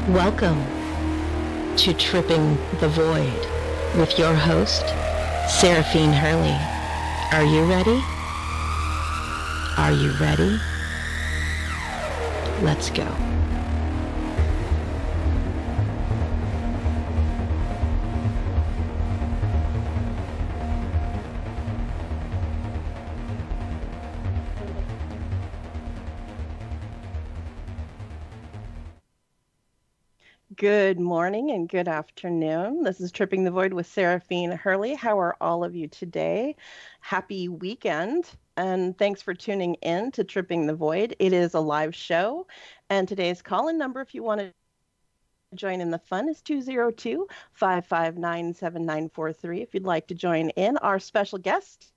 Welcome to Tripping the Void with your host, Saraphine Hurley. Are you ready? Are you ready? Let's go. Good morning and good afternoon. This is Tripping the Void with Saraphine Hurley. How are all of you today? Happy weekend, and thanks for tuning in to Tripping the Void. It is a live show, and today's call-in number, if you want to join in the fun, is 202-559-7943. If you'd like to join in, our special guest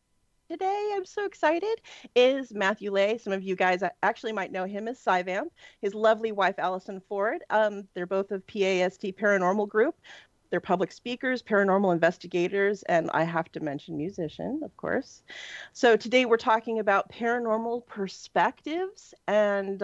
today, I'm so excited, is Matthew Lay. Some of you guys actually might know him as Cyvamp. His lovely wife, Allison Ford. They're both of PAST Paranormal Group. They're public speakers, paranormal investigators, and I have to mention musician, of course. So today we're talking about paranormal perspectives, and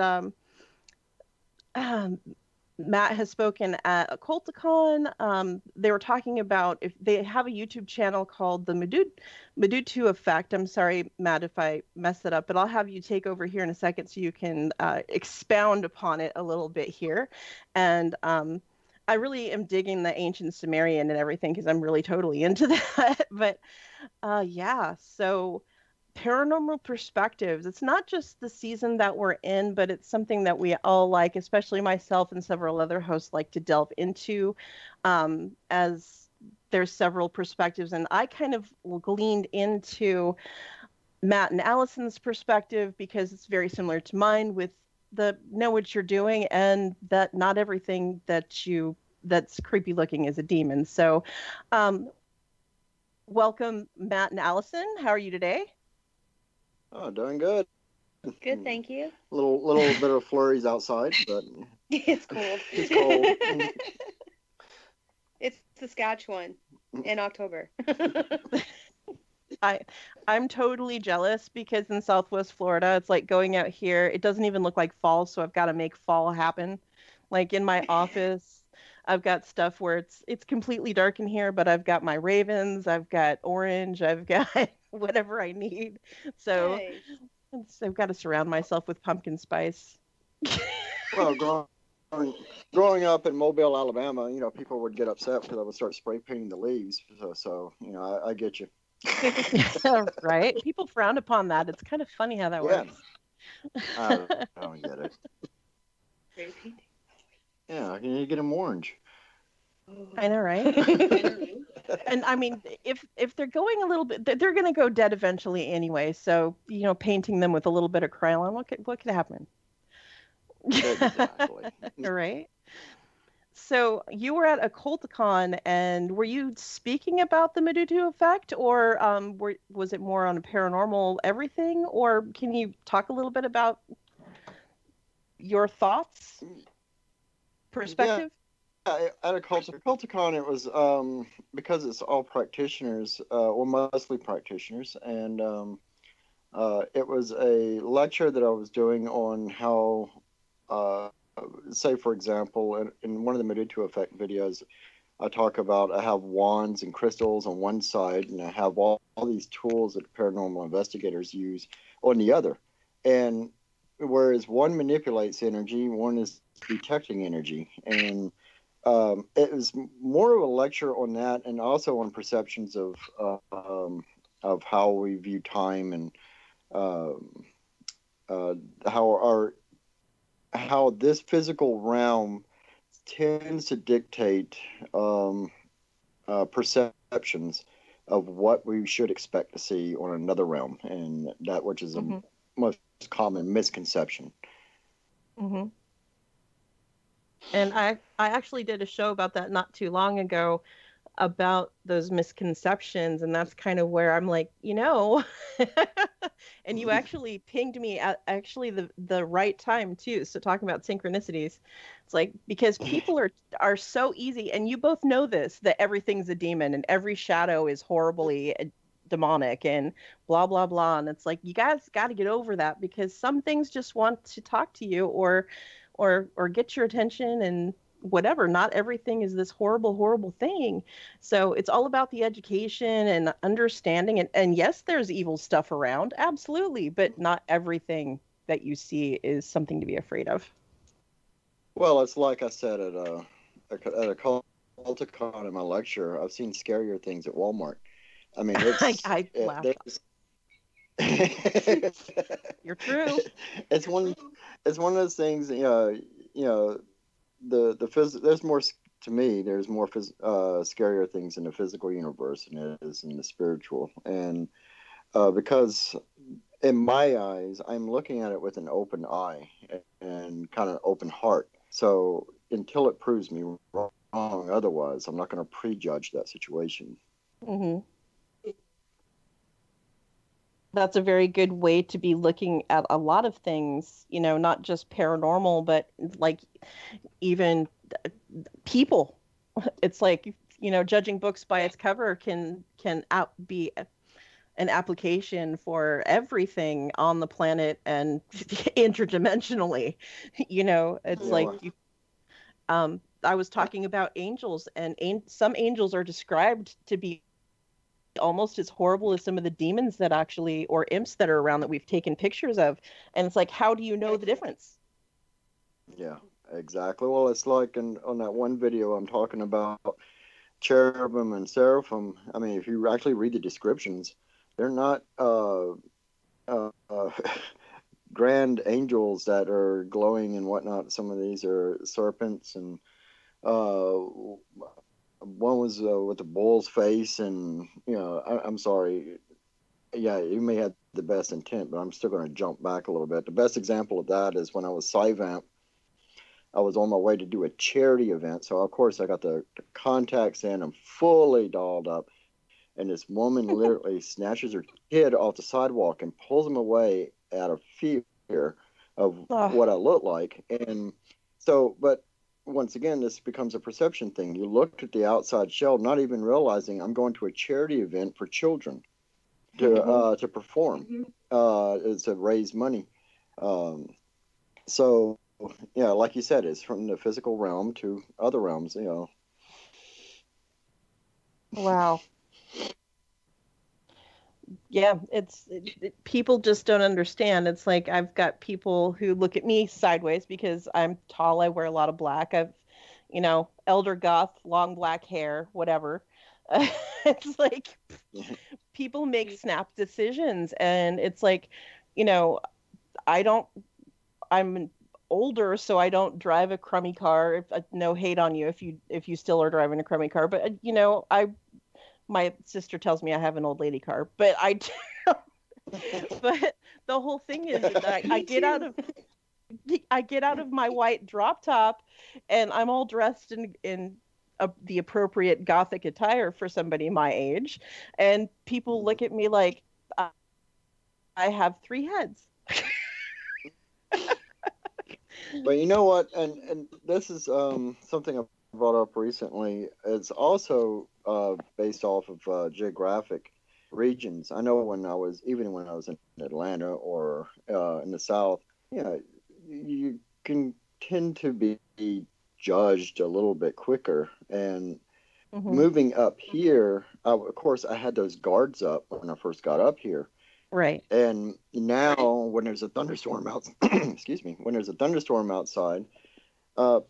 Matt has spoken at Occulticon. They were talking about, if they have a YouTube channel called the Mudutu Effect. I'm sorry, Matt, if I messed it up, but I'll have you take over here in a second so you can expound upon it a little bit here. And I really am digging the ancient Sumerian and everything because I'm really totally into that. But yeah, so paranormal perspectives. It's not just the season that we're in, but it's something that we all like, especially myself and several other hosts like to delve into, as there's several perspectives. And I kind of gleaned into Matt and Allison's perspective because it's very similar to mine, with the know what you're doing and that not everything that's creepy looking is a demon. So welcome, Matt and Allison. How are you today? Oh, doing good. Good, thank you. Little bit of flurries outside, but it's cold. It's cold. It's Saskatchewan in October. I'm totally jealous because in Southwest Florida, it's like going out here. It doesn't even look like fall, so I've got to make fall happen. Like in my office, I've got stuff where it's completely dark in here, but I've got my ravens, I've got orange, I've got whatever I need. So I've got to surround myself with pumpkin spice. Well, growing up in Mobile, Alabama, people would get upset because I would start spray painting the leaves. So I get you. Right? People frown upon that. It's kind of funny how that works. I don't get it. Yeah, you get them orange. I know, right? And I mean, if they're going a little bit, they're going to go dead eventually anyway. So, painting them with a little bit of Krylon, what could happen? Exactly. Right? So you were at Occulticon, and were you speaking about the Mudutu Effect, or was it more on a paranormal everything? Or can you talk a little bit about your thoughts, perspective? Yeah, at Occulticon, it was because it's all practitioners, or mostly practitioners, and it was a lecture that I was doing on how, say for example, in one of the Mudutu Effect videos, I talk about I have wands and crystals on one side, and I have all these tools that paranormal investigators use on the other, and whereas one manipulates energy, one is detecting energy, and it was more of a lecture on that, and also on perceptions of how we view time, and how this physical realm tends to dictate perceptions of what we should expect to see on another realm, and that which is the most common misconception. Mm-hmm. And I actually did a show about that not too long ago, about those misconceptions, and that's kind of where I'm like, and you actually pinged me at actually the right time too. So talking about synchronicities, it's like, because people are so easy, and you both know this, that everything's a demon and every shadow is horribly demonic and blah blah blah, and it's like, you guys got to get over that, because some things just want to talk to you or get your attention, and whatever. Not everything is this horrible, horrible thing. So it's all about the education and understanding. And yes, there's evil stuff around, absolutely, but not everything that you see is something to be afraid of. Well, it's like I said at a Culticon in my lecture. I've seen scarier things at Walmart. I mean, I laughed. You're true. It's one of those things. There's more, to me. There's more scarier things in the physical universe than there is in the spiritual, and because in my eyes, I'm looking at it with an open eye and kind of open heart. So until it proves me wrong, otherwise, I'm not going to prejudge that situation. Mm-hmm. That's a very good way to be looking at a lot of things, not just paranormal, but like even people. It's like, judging books by its cover can be an application for everything on the planet and interdimensionally. It's like I was talking about angels, and some angels are described to be almost as horrible as some of the demons that actually, or imps that are around that we've taken pictures of. And it's like, how do you know the difference? Yeah, exactly. Well, it's like on that one video I'm talking about cherubim and seraphim. I mean, if you actually read the descriptions, they're not grand angels that are glowing and whatnot. Some of these are serpents, and one was with the bull's face, and I'm sorry, yeah, you may have the best intent, but I'm still going to jump back a little bit. The best example of that is when I was Cyvamp. I was on my way to do a charity event, so of course I got the contacts in. I'm fully dolled up, and this woman literally snatches her kid off the sidewalk and pulls him away out of fear of what I look like. And so, but once again, this becomes a perception thing. You looked at the outside shell, not even realizing I'm going to a charity event for children to perform, to raise money. So, yeah, like you said, it's from the physical realm to other realms, Wow. Yeah, people just don't understand. It's like I've got people who look at me sideways because I'm tall. I wear a lot of black. I've, elder goth, long black hair, whatever. It's like people make snap decisions, and it's like, I'm older, so I don't drive a crummy car. No hate on you if you still are driving a crummy car, but my sister tells me I have an old lady car, but I do. But the whole thing is that I get out of my white drop top, and I'm all dressed in the appropriate gothic attire for somebody my age, and people look at me like I have 3 heads. But you know what? And this is something I brought up recently. It's also based off of geographic regions. I know when I was in Atlanta or in the South, you can tend to be judged a little bit quicker. And moving up here, of course, I had those guards up when I first got up here. Right. And now when there's a thunderstorm outside,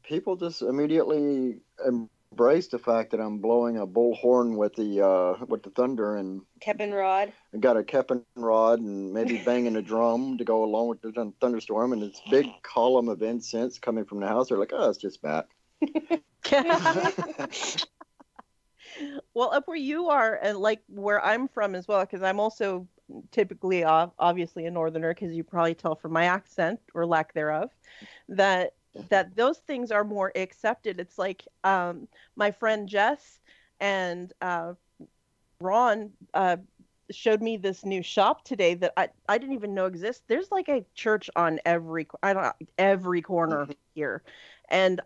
people just immediately embrace the fact that I'm blowing a bullhorn with the thunder, and Kepin rod. I got a Kepin rod and maybe banging a drum to go along with the thunderstorm, and this big column of incense coming from the house. They're like, oh, it's just Matt. Well, up where you are, and like where I'm from as well, because I'm also typically obviously a northerner, because you probably tell from my accent or lack thereof that those things are more accepted. It's like my friend Jess and Ron showed me this new shop today that I didn't even know exists. There's like a church on every corner here, and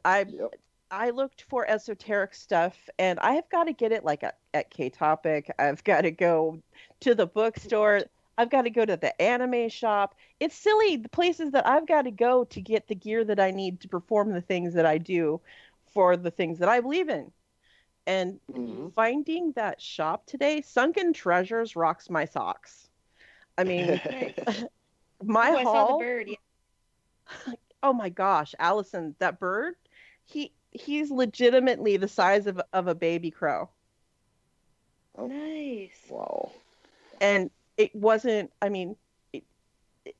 I looked for esoteric stuff, and I have got to get it like at K-Topic. I've got to go to the bookstore. I've got to go to the anime shop. It's silly, the places that I've got to go to get the gear that I need to perform the things that I do for the things that I believe in. And finding that shop today, Sunken Treasures, rocks my socks. I mean, my I saw the haul. bird. Yeah. Oh my gosh, Allison, that bird, he's legitimately the size of a baby crow. Oh, Nice. wow. And it wasn't, I mean,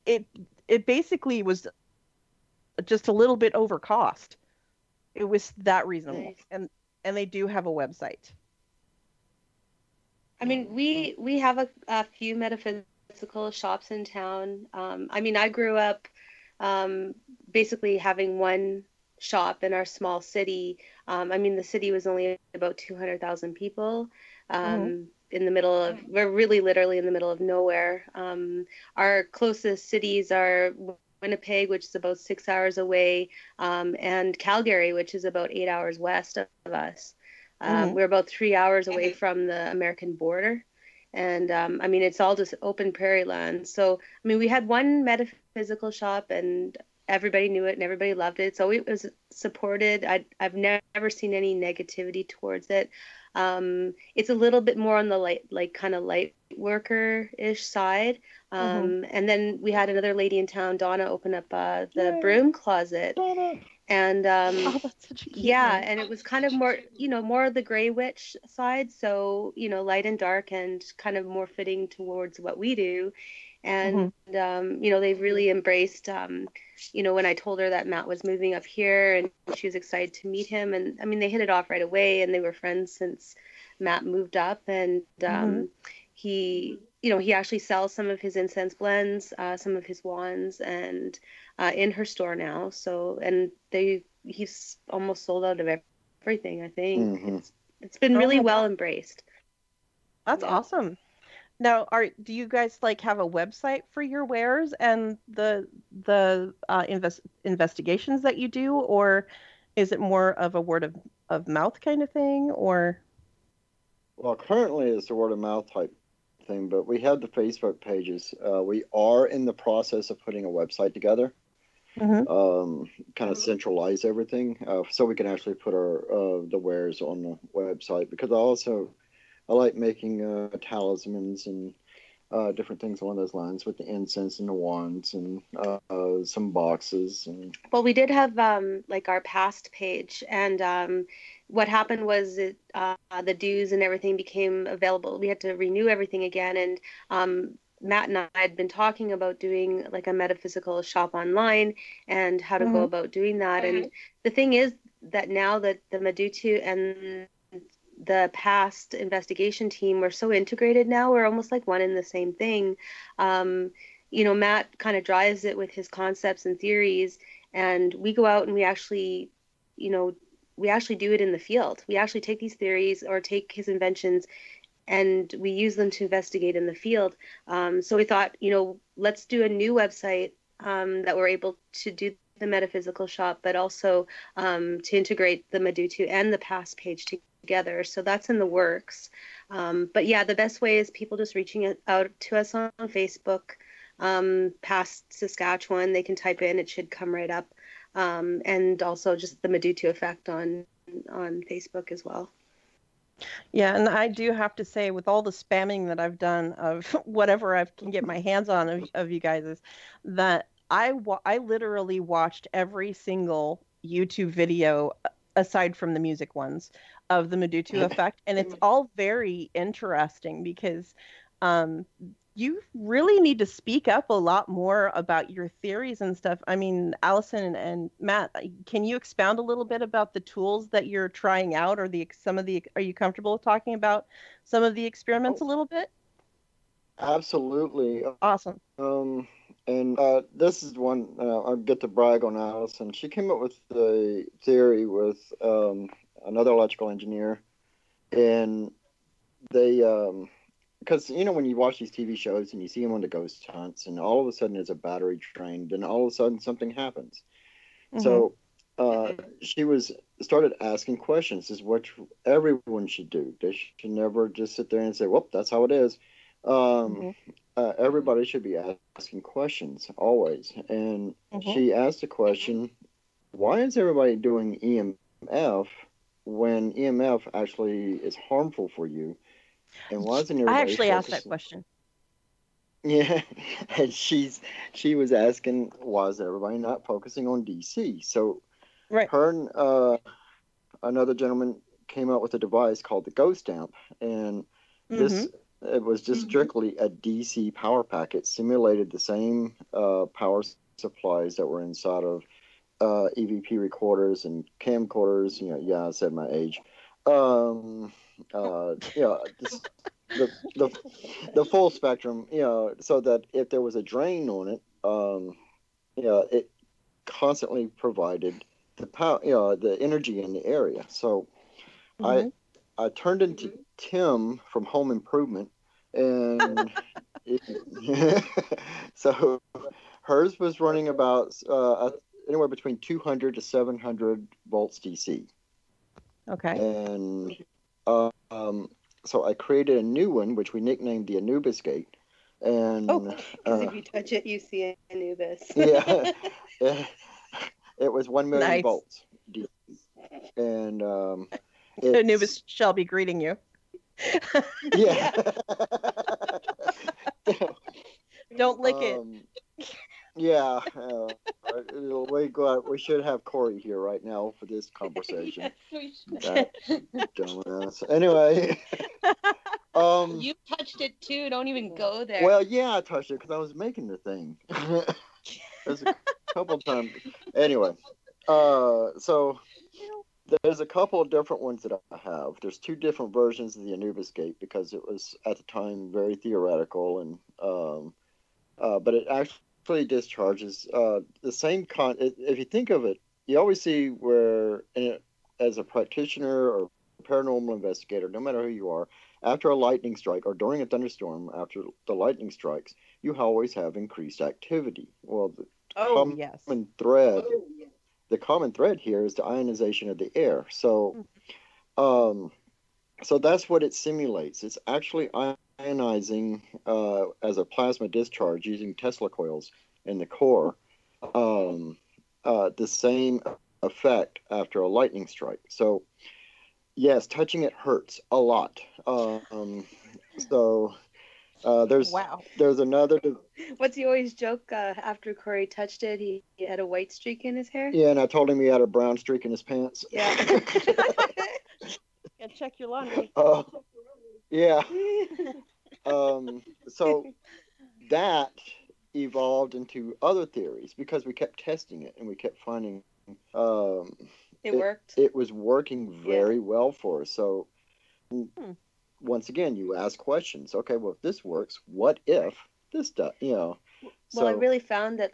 it basically was just a little bit over cost. It was that reasonable. Nice. And they do have a website. I mean, we have a few metaphysical shops in town. I mean, I grew up basically having one shop in our small city. I mean, the city was only about 200,000 people. In the middle of, we're really literally in the middle of nowhere. Our closest cities are Winnipeg, which is about 6 hours away, and Calgary, which is about 8 hours west of us. We're about 3 hours away from the American border. And I mean, it's all just open prairie land. So, I mean, we had one metaphysical shop and everybody knew it and everybody loved it. So it was supported. I've never seen any negativity towards it. It's a little bit more on the light worker-ish side. And then we had another lady in town, Donna, open up the broom closet. And Oh, that's such a cute yeah, name. and it was kind of more, more of the gray witch side. So, light and dark and kind of more fitting towards what we do. And, they've really embraced, when I told her that Matt was moving up here and she was excited to meet him. And I mean, they hit it off right away and they were friends since Matt moved up. And he actually sells some of his incense blends, some of his wands, and in her store now. So, and he's almost sold out of everything, I think. It's been really well embraced. That's awesome. Now, do you guys have a website for your wares and the investigations that you do, or is it more of a word of mouth kind of thing, or? Well, currently it's a word of mouth type thing, but we have the Facebook pages. We are in the process of putting a website together, kind of centralize everything, so we can actually put our the wares on the website, because I like making talismans and different things along those lines with the incense and the wands and some boxes. Well, we did have our past page, and what happened was the dues and everything became available. We had to renew everything again, and Matt and I had been talking about doing a metaphysical shop online and how to go about doing that. And the thing is that now that the Mudutu and the past investigation team, we're so integrated now, we're almost like one and the same thing. Matt kind of drives it with his concepts and theories, and we go out and we actually do it in the field. We actually take these theories or take his inventions and we use them to investigate in the field. So we thought, let's do a new website that we're able to do the metaphysical shop, but also to integrate the Mudutu and the past page together. So that's in the works. But yeah, the best way is people just reaching out to us on Facebook, past Saskatchewan. They can type in, it should come right up. And also just the Mudutu Effect on Facebook as well. Yeah, and I do have to say, with all the spamming that I've done of whatever I can get my hands on of you guys, is that I literally watched every single YouTube video, aside from the music ones, of the Mudutu Effect, and it's all very interesting because you really need to speak up a lot more about your theories and stuff. I mean, Allison and Matt, can you expound a little bit about the tools that you're trying out, or are you comfortable with talking about some of the experiments a little bit? Absolutely. Awesome. And this is one, I'll get to brag on Allison. She came up with the theory with another electrical engineer, and they, because, when you watch these TV shows and you see them on the ghost hunts, and all of a sudden there's a battery trained, and all of a sudden something happens. So she started asking questions. This is what everyone should do. They should never just sit there and say, well, that's how it is. Everybody should be asking questions always. And she asked the question, why is everybody doing EMF when EMF actually is harmful for you, and why isn't everybody I actually asked that focusing? question. Yeah, and she was asking, why is everybody not focusing on DC? So Right. her and another gentleman came up with a device called the Ghost Amp, and this it was just strictly a DC power pack. It simulated the same power supplies that were inside of EVP recorders and camcorders. You know, yeah, I said my age. Just the full spectrum. You know, so that if there was a drain on it, it constantly provided the power, the energy in the area. So I turned into Tim from Home Improvement, and so hers was running about anywhere between 200 to 700 volts DC. Okay. And so I created a new one, which we nicknamed the Anubis Gate. And because if you touch it, you see Anubis. Yeah. It was 1 million Nice. volts DC. And Anubis shall be greeting you. Yeah. Don't lick it. Yeah. We should have Corey here right now for this conversation. Yes, we should. That dumbass. Anyway. You touched it too. Don't even go there. Well, yeah, I touched it because I was making the thing. There's a couple of times. Anyway. So there's a couple of different ones that I have. There's 2 different versions of the Anubis Gate because it was at the time very theoretical, and but it actually discharges the same if you think of it, you always see where, as a practitioner or paranormal investigator, no matter who you are, after a lightning strike or during a thunderstorm, after the lightning strikes, you always have increased activity. Well, the common thread here is the ionization of the air. So, so that's what it simulates. It's actually ionizing as a plasma discharge using Tesla coils in the core. The same effect after a lightning strike. So, yes, touching it hurts a lot. There's another. What's he always joke after Corey touched it? He had a white streak in his hair. Yeah, and I told him he had a brown streak in his pants. Yeah. Yeah, check your laundry. Yeah. So that evolved into other theories because we kept testing it and we kept finding it worked. It was working very well for us. So once again, you ask questions. Okay, well, if this works, what if this does? Well, I really found that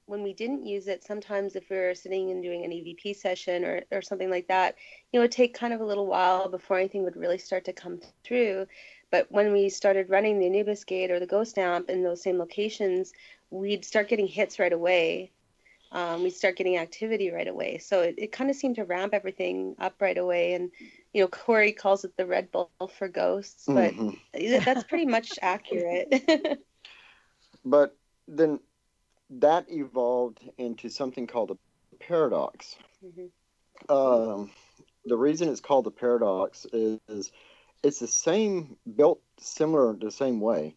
when we didn't use it, sometimes if we were sitting and doing an EVP session or something like that, it would take kind of a little while before anything would really start to come through. But when we started running the Anubis Gate or the Ghost Amp in those same locations, we'd start getting hits right away. We'd start getting activity right away. So it kind of seemed to ramp everything up right away. And, Corey calls it the Red Bull for ghosts, but that's pretty much accurate. But then that evolved into something called a paradox. The reason it's called the paradox is it's the same, built similar the same way,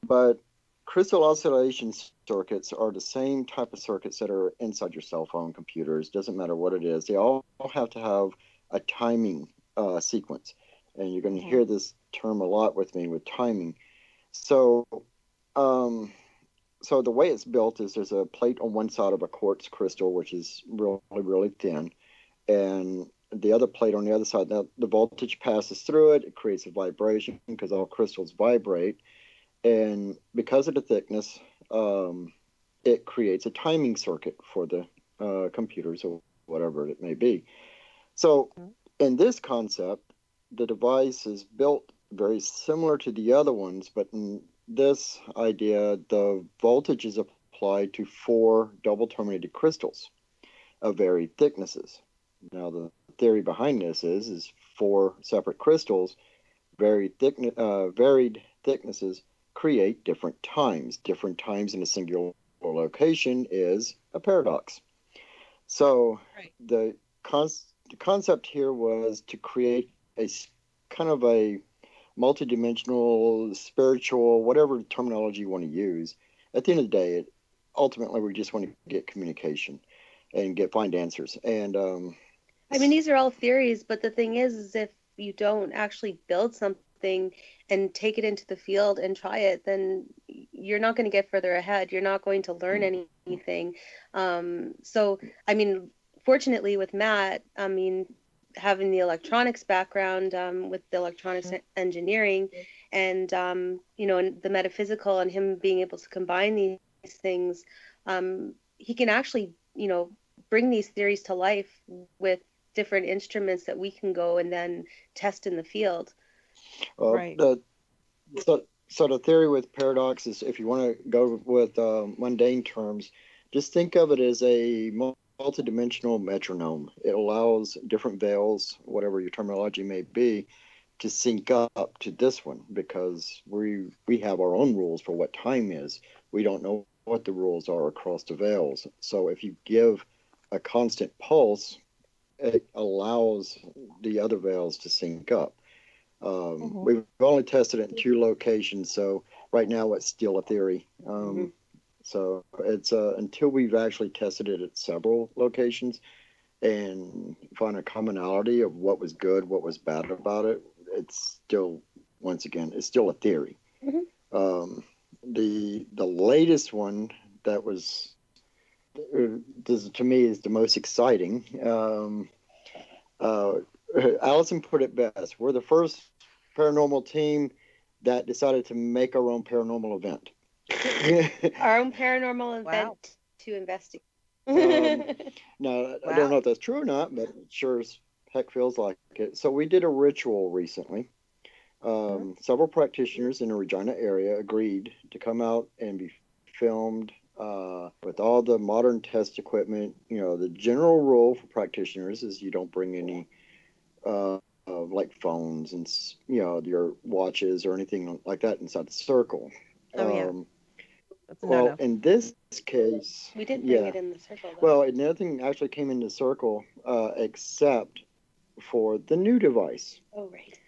but crystal oscillation circuits are the same type of circuits that are inside your cell phone computers. Doesn't matter what it is. They all have to have a timing sequence. And you're going to hear this term a lot with me with timing. So so the way it's built is there's a plate on one side of a quartz crystal, which is really, really thin. And the other plate on the other side, now the voltage passes through it. It creates a vibration because all crystals vibrate. And because of the thickness, it creates a timing circuit for the computers or whatever it may be. So in this concept, the device is built very similar to the other ones, but in this idea, the voltage is applied to 4 double-terminated crystals of varied thicknesses. Now, the theory behind this is 4 separate crystals, varied thicknesses, create different times. Different times in a singular location is a paradox. So the concept here was to create a kind of a multidimensional, spiritual, whatever terminology you want to use. At the end of the day, ultimately we just want to get communication and find answers. And I mean, these are all theories, but the thing is if you don't actually build something and take it into the field and try it, then you're not going to get further ahead. You're not going to learn anything. So, I mean, fortunately with Matt, I mean, having the electronics background with the electronics engineering and, you know, and the metaphysical and him being able to combine these things, he can actually, you know, bring these theories to life with different instruments that we can go and then test in the field. Right. So the theory with paradox is, if you want to go with mundane terms, just think of it as a multidimensional metronome. It allows different veils, whatever your terminology may be, to sync up to this one, because we have our own rules for what time is. We don't know what the rules are across the veils. So if you give a constant pulse, it allows the other veils to sync up. We've only tested it in 2 locations, so right now it's still a theory. So it's until we've actually tested it at several locations and find a commonality of what was good, what was bad about it, it's still, once again, it's still a theory. The latest one that was, this to me is the most exciting. Allison put it best. We're the first paranormal team that decided to make our own paranormal event. Our own paranormal event to investigate. No, I don't know if that's true or not, but it sure as heck feels like it. So we did a ritual recently. Several practitioners in the Regina area agreed to come out and be filmed with all the modern test equipment. You know, the general rule for practitioners is you don't bring any like phones and, you know, your watches or anything like that inside the circle. Well, in this case, we did bring it in the circle, though. Well, nothing actually came in the circle except for the new device. Oh, right.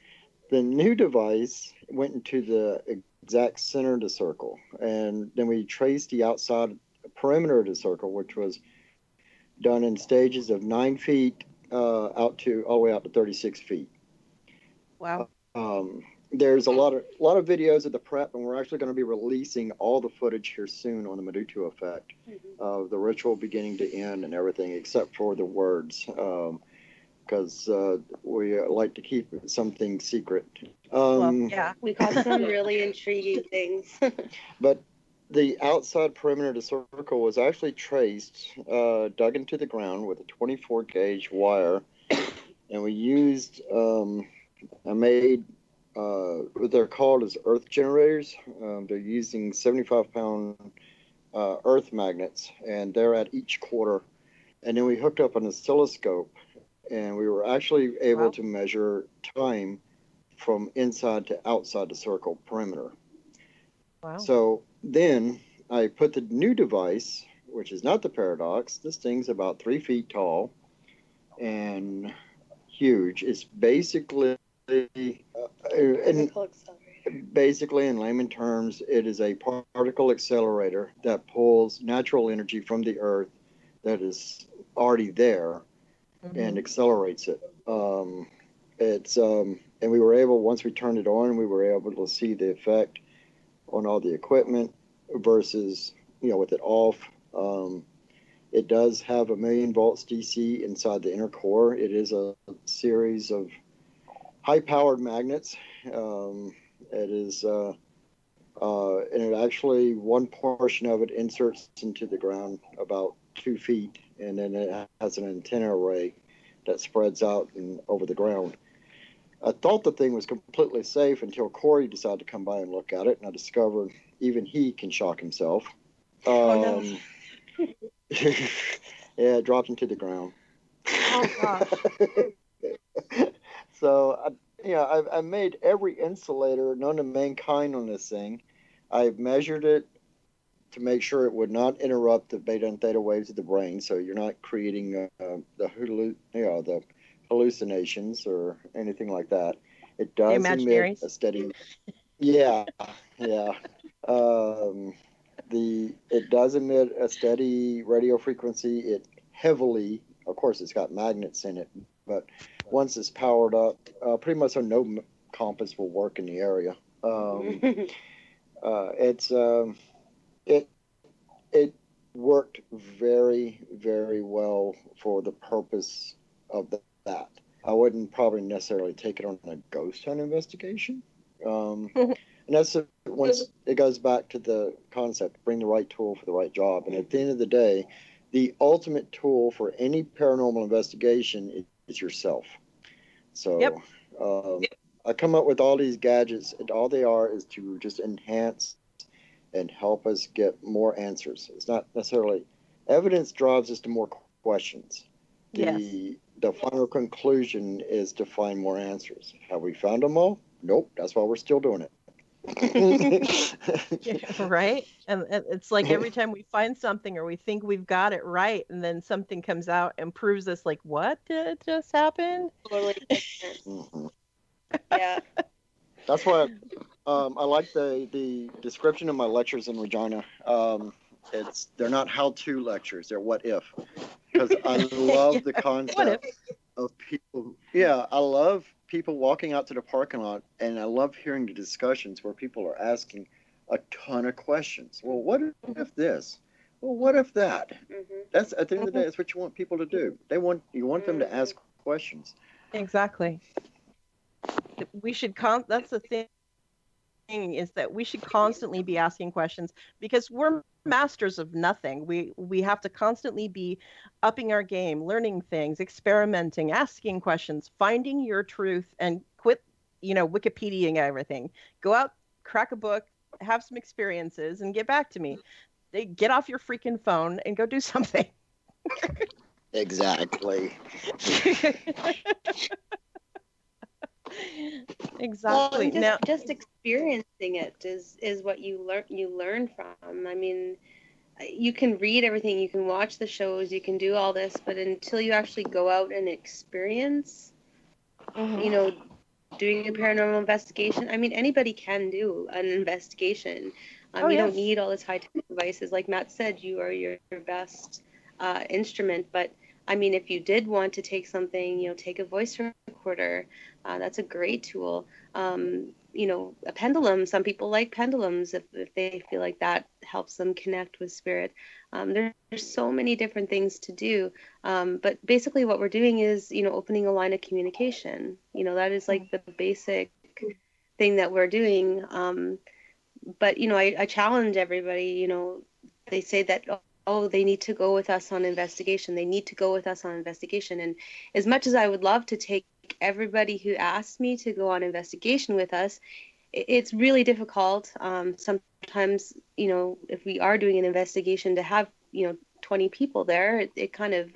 The new device went into the exact center of the circle, and then we traced the outside perimeter of the circle, which was done in stages of 9 feet all the way out to 36 feet. Wow. There's a lot of videos of the prep, and we're actually going to be releasing all the footage here soon on the Mudutu Effect of the ritual beginning to end and everything, except for the words, because we like to keep something secret. We caught some really intriguing things. But the outside perimeter of the circle was actually traced, dug into the ground with a 24 gauge wire, and we used, I made what they're called as earth generators. They're using 75-pound earth magnets, and they're at each quarter. And then we hooked up an oscilloscope, and we were actually able to measure time from inside to outside the circle perimeter. Wow. So then I put the new device, which is not the Paradox. This thing's about 3 feet tall and huge. It's basically basically, in layman terms, it is a particle accelerator that pulls natural energy from the earth that is already there and accelerates it. And we were able, once we turned it on, we were able to see the effect on all the equipment versus, you know, with it off. It does have 1,000,000 volts DC inside the inner core. It is a series of high-powered magnets. It is, and it actually, one portion of it inserts into the ground about 2 feet, and then it has an antenna array that spreads out and over the ground. I thought the thing was completely safe until Corey decided to come by and look at it, and I discovered even he can shock himself. Oh, no. Yeah, it dropped into the ground. Oh, gosh. So, I made every insulator known to mankind on this thing. I've measured it to make sure it would not interrupt the beta and theta waves of the brain, so you're not creating the hallucinations or anything like that. It does emit a steady. Yeah, yeah. It does emit a steady radio frequency. It heavily, of course, it's got magnets in it, but once it's powered up, pretty much no compass will work in the area. It worked very, very well for the purpose of that. I wouldn't probably necessarily take it on a ghost hunt investigation. And that's once it goes back to the concept, bring the right tool for the right job. And at the end of the day, the ultimate tool for any paranormal investigation is yourself. So I come up with all these gadgets, and all they are is to just enhance and help us get more answers. It's not necessarily evidence drives us to more questions. The final conclusion is to find more answers. Have we found them all? Nope. That's why we're still doing it. Right? And it's like every time we find something or we think we've got it right, and then something comes out and proves us, like, what did just happen? Totally different. Yeah. That's why I like the description of my lectures in Regina. They're not how-to lectures; they're what if, because I love the concept of people. Yeah, I love people walking out to the parking lot, and I love hearing the discussions where people are asking a ton of questions. Well, what if this? Well, what if that? That's at the end of the day, that's what you want people to do. You want them to ask questions. Exactly. We should that's the thing, is that we should constantly be asking questions, because we're masters of nothing. We have to constantly be upping our game, learning things, experimenting, asking questions, finding your truth, and quit, Wikipediaing everything. Go out, crack a book, have some experiences, and get back to me. Get off your freaking phone and go do something. Exactly. Exactly. Well, just experiencing it is what you learn from. I mean, you can read everything, you can watch the shows, you can do all this, but until you actually go out and experience, doing a paranormal investigation. I mean, anybody can do an investigation. You don't need all this high-tech devices. Like Matt said, you are your best instrument. But I mean, if you did want to take something, take a voice recorder. That's a great tool. A pendulum. Some people like pendulums if they feel like that helps them connect with spirit. There's so many different things to do. But basically what we're doing is, opening a line of communication. That is like the basic thing that we're doing. But, I challenge everybody, they say that, they need to go with us on investigation. They need to go with us on investigation. And as much as I would love to take everybody who asks me to go on investigation with us, it's really difficult. Sometimes, if we are doing an investigation, to have, 20 people there, it kind of,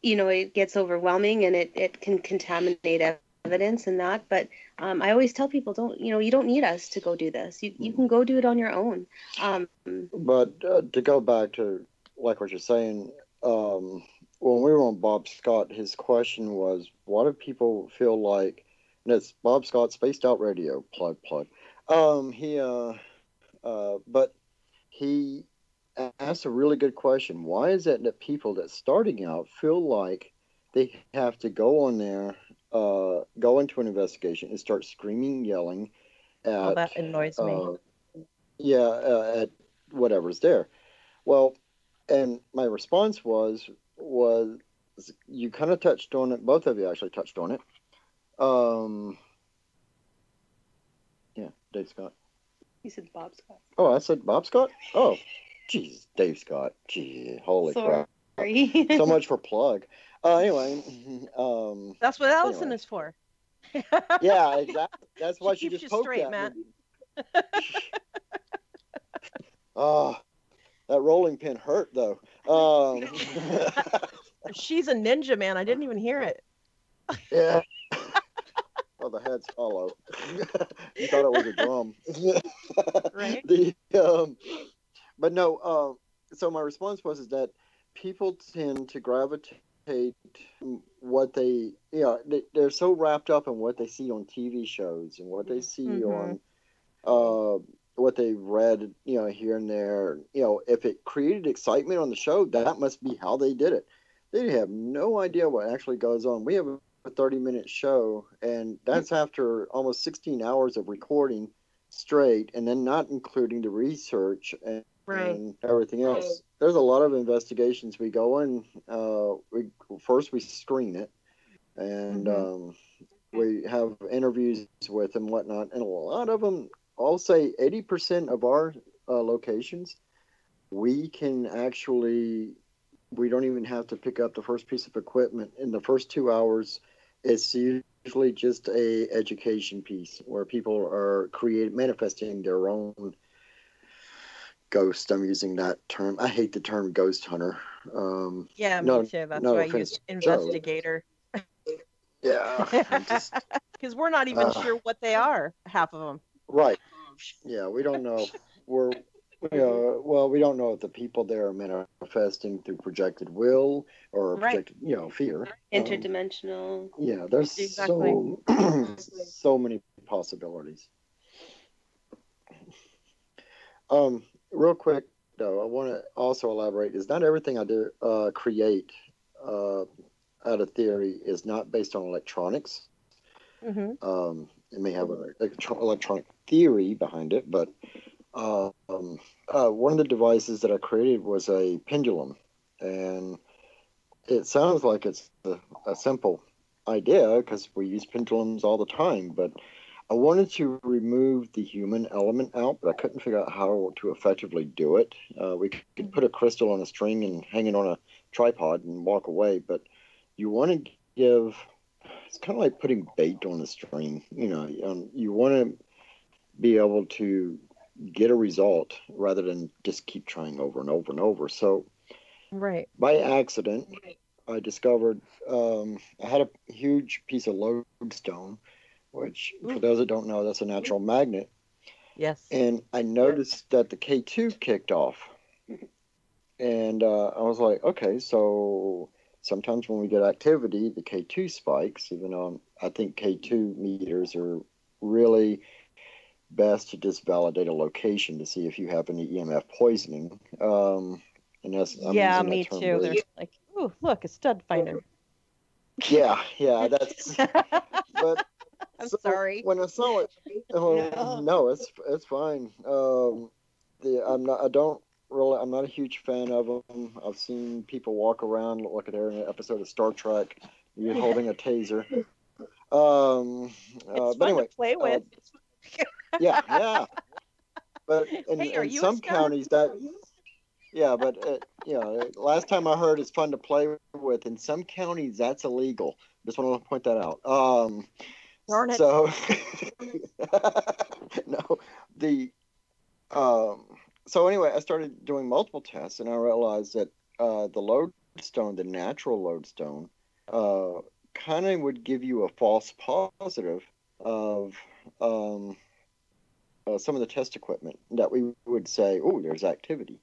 it gets overwhelming, and it can contaminate evidence and that. But I always tell people, you don't need us to go do this. You can go do it on your own. But to go back to like what you're saying, when we were on Bob Scott, his question was, what do people feel like? And it's Bob Scott, Spaced Out Radio, plug. But he asked a really good question. Why is it that people that's starting out feel like they have to go on there, go into an investigation and start screaming, yelling at... that annoys me. At whatever's there. Well, and my response was you kind of touched on it. Both of you actually touched on it. Dave Scott. You said Bob Scott. Oh, I said Bob Scott? Oh, jeez, Dave Scott. Gee, holy crap. So much for plug. Anyway. That's what Allison is for. Yeah, exactly. That's why she just you poked straight, at Matt. me. That rolling pin hurt, though. She's a ninja, man. I didn't even hear it. Yeah. Oh, the head's hollow. You thought it was a drum. Right. but no. So my response was is that people tend to gravitate what they, they're so wrapped up in what they see on TV shows and what they see on what they read, here and there. If it created excitement on the show, that must be how they did it. They have no idea what actually goes on. We have a 30-minute show, and that's after almost 16 hours of recording straight, and then not including the research and everything else. There's a lot of investigations we go in. We screen it, and we have interviews with and whatnot, and a lot of them, I'll say 80% of our locations, we can actually, we don't even have to pick up the first piece of equipment. In the first 2 hours, it's usually just a education piece where people are manifesting their own ghost. I'm using that term. I hate the term ghost hunter. Yeah, me too. That's why I use investigator. Yeah. Because we're not even sure what they are, half of them. Right. Yeah, we don't know. We don't know if the people there are manifesting through projected will or projected, fear. Interdimensional. There's so many possibilities. Real quick though, I want to also elaborate. Is not everything I do create out of theory is not based on electronics. It may have an electronic theory behind it, but one of the devices that I created was a pendulum, and it sounds like it's a simple idea because we use pendulums all the time, but I wanted to remove the human element out, but I couldn't figure out how to effectively do it. We could put a crystal on a string and hang it on a tripod and walk away, but you want to give, it's kind of like putting bait on the string. You want to be able to get a result rather than just keep trying over and over and over. So by accident, I discovered I had a huge piece of lodestone, which for those that don't know, that's a natural magnet. Yes. And I noticed that the K2 kicked off. And I was like, okay, so sometimes when we get activity, the K2 spikes, even though I think K2 meters are really best to just validate a location to see if you have any EMF poisoning. And that's, me too. They're like, ooh, look, a stud finder. Yeah, that's. But I'm sorry. When I saw it, no, it's fine. I'm not a huge fan of them. I've seen people walk around like they're in an episode of Star Trek, you're holding a taser. It's but fun anyway, to play with. Yeah. But in some counties that. Yeah, but last time I heard it's fun to play with. In some counties, that's illegal. Just want to point that out. Darn it. So, no, so anyway, I started doing multiple tests, and I realized that the lodestone, the natural lodestone, kind of would give you a false positive of some of the test equipment that we would say, oh, there's activity.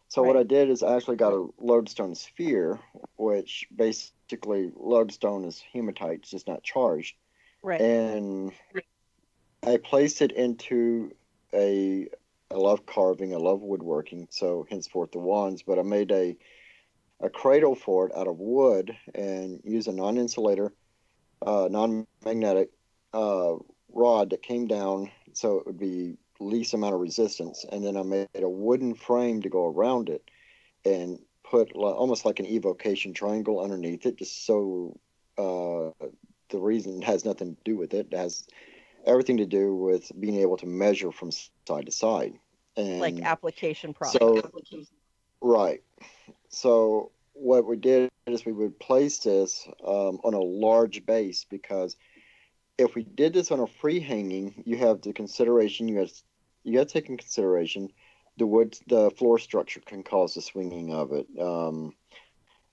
So what I did is I actually got a lodestone sphere, which basically lodestone is hematite, it's just not charged. Right. And I placed it into I love carving, I love woodworking, so henceforth the wands, but I made a cradle for it out of wood and used a non-insulator, non-magnetic rod that came down so it would be least amount of resistance, and then I made a wooden frame to go around it and put almost like an evocation triangle underneath it, just so the reason has nothing to do with it. It has everything to do with being able to measure from side to side. And like application product. So, right. So what we did is we would place this on a large base, because if we did this on a free hanging, you have the consideration, you got to take in consideration the floor structure can cause the swinging of it.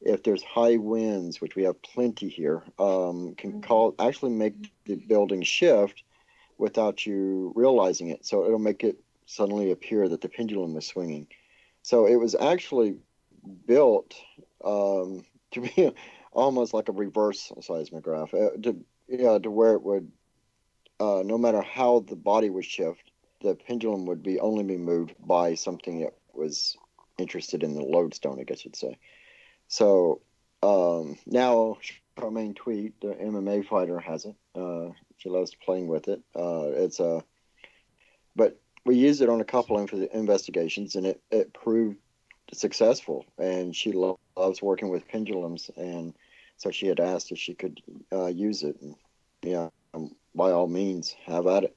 If there's high winds, which we have plenty here, can actually make the building shift without you realizing it. So it'll make it suddenly appear that the pendulum is swinging. So it was actually built to be almost like a reverse seismograph, to where it would, no matter how the body would shift, the pendulum would only be moved by something that was interested in the lodestone, I guess you'd say. So now Charmaine Tweet, the MMA fighter, has it. She loves playing with it. But we used it on a couple of investigations, and it proved successful. And she loves working with pendulums, and so she had asked if she could use it. And yeah, by all means, have at it.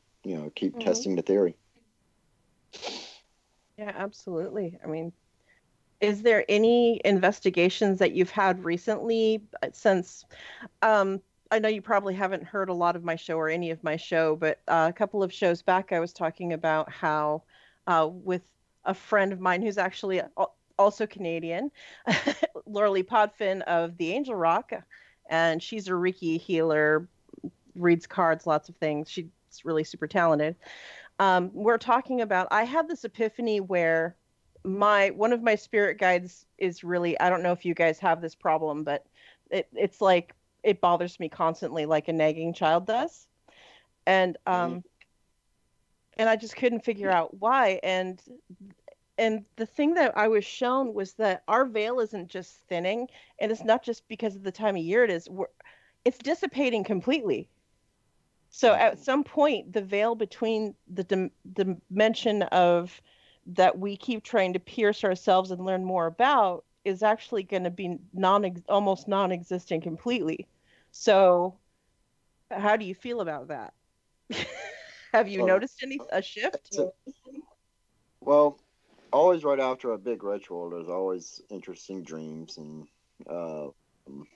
Keep testing the theory. Yeah, absolutely. I mean, is there any investigations that you've had recently since? I know you probably haven't heard a lot of my show or any of my show, but a couple of shows back, I was talking about how with a friend of mine who's actually also Canadian, Lauralee Podfin of the Angel Rock, and she's a Reiki healer, reads cards, lots of things. She's really super talented. We're talking about, I had this epiphany where one of my spirit guides is really, I don't know if you guys have this problem, but it's like, it bothers me constantly, like a nagging child does. And I just couldn't figure out why. And the thing that I was shown was that our veil isn't just thinning, and it's not just because of the time of year it is. It's dissipating completely. So at some point, the veil between the dimension of that we keep trying to pierce ourselves and learn more about is actually going to be almost non-existent completely. So how do you feel about that? Have you noticed a shift? Well, always right after a big ritual, there's always interesting dreams and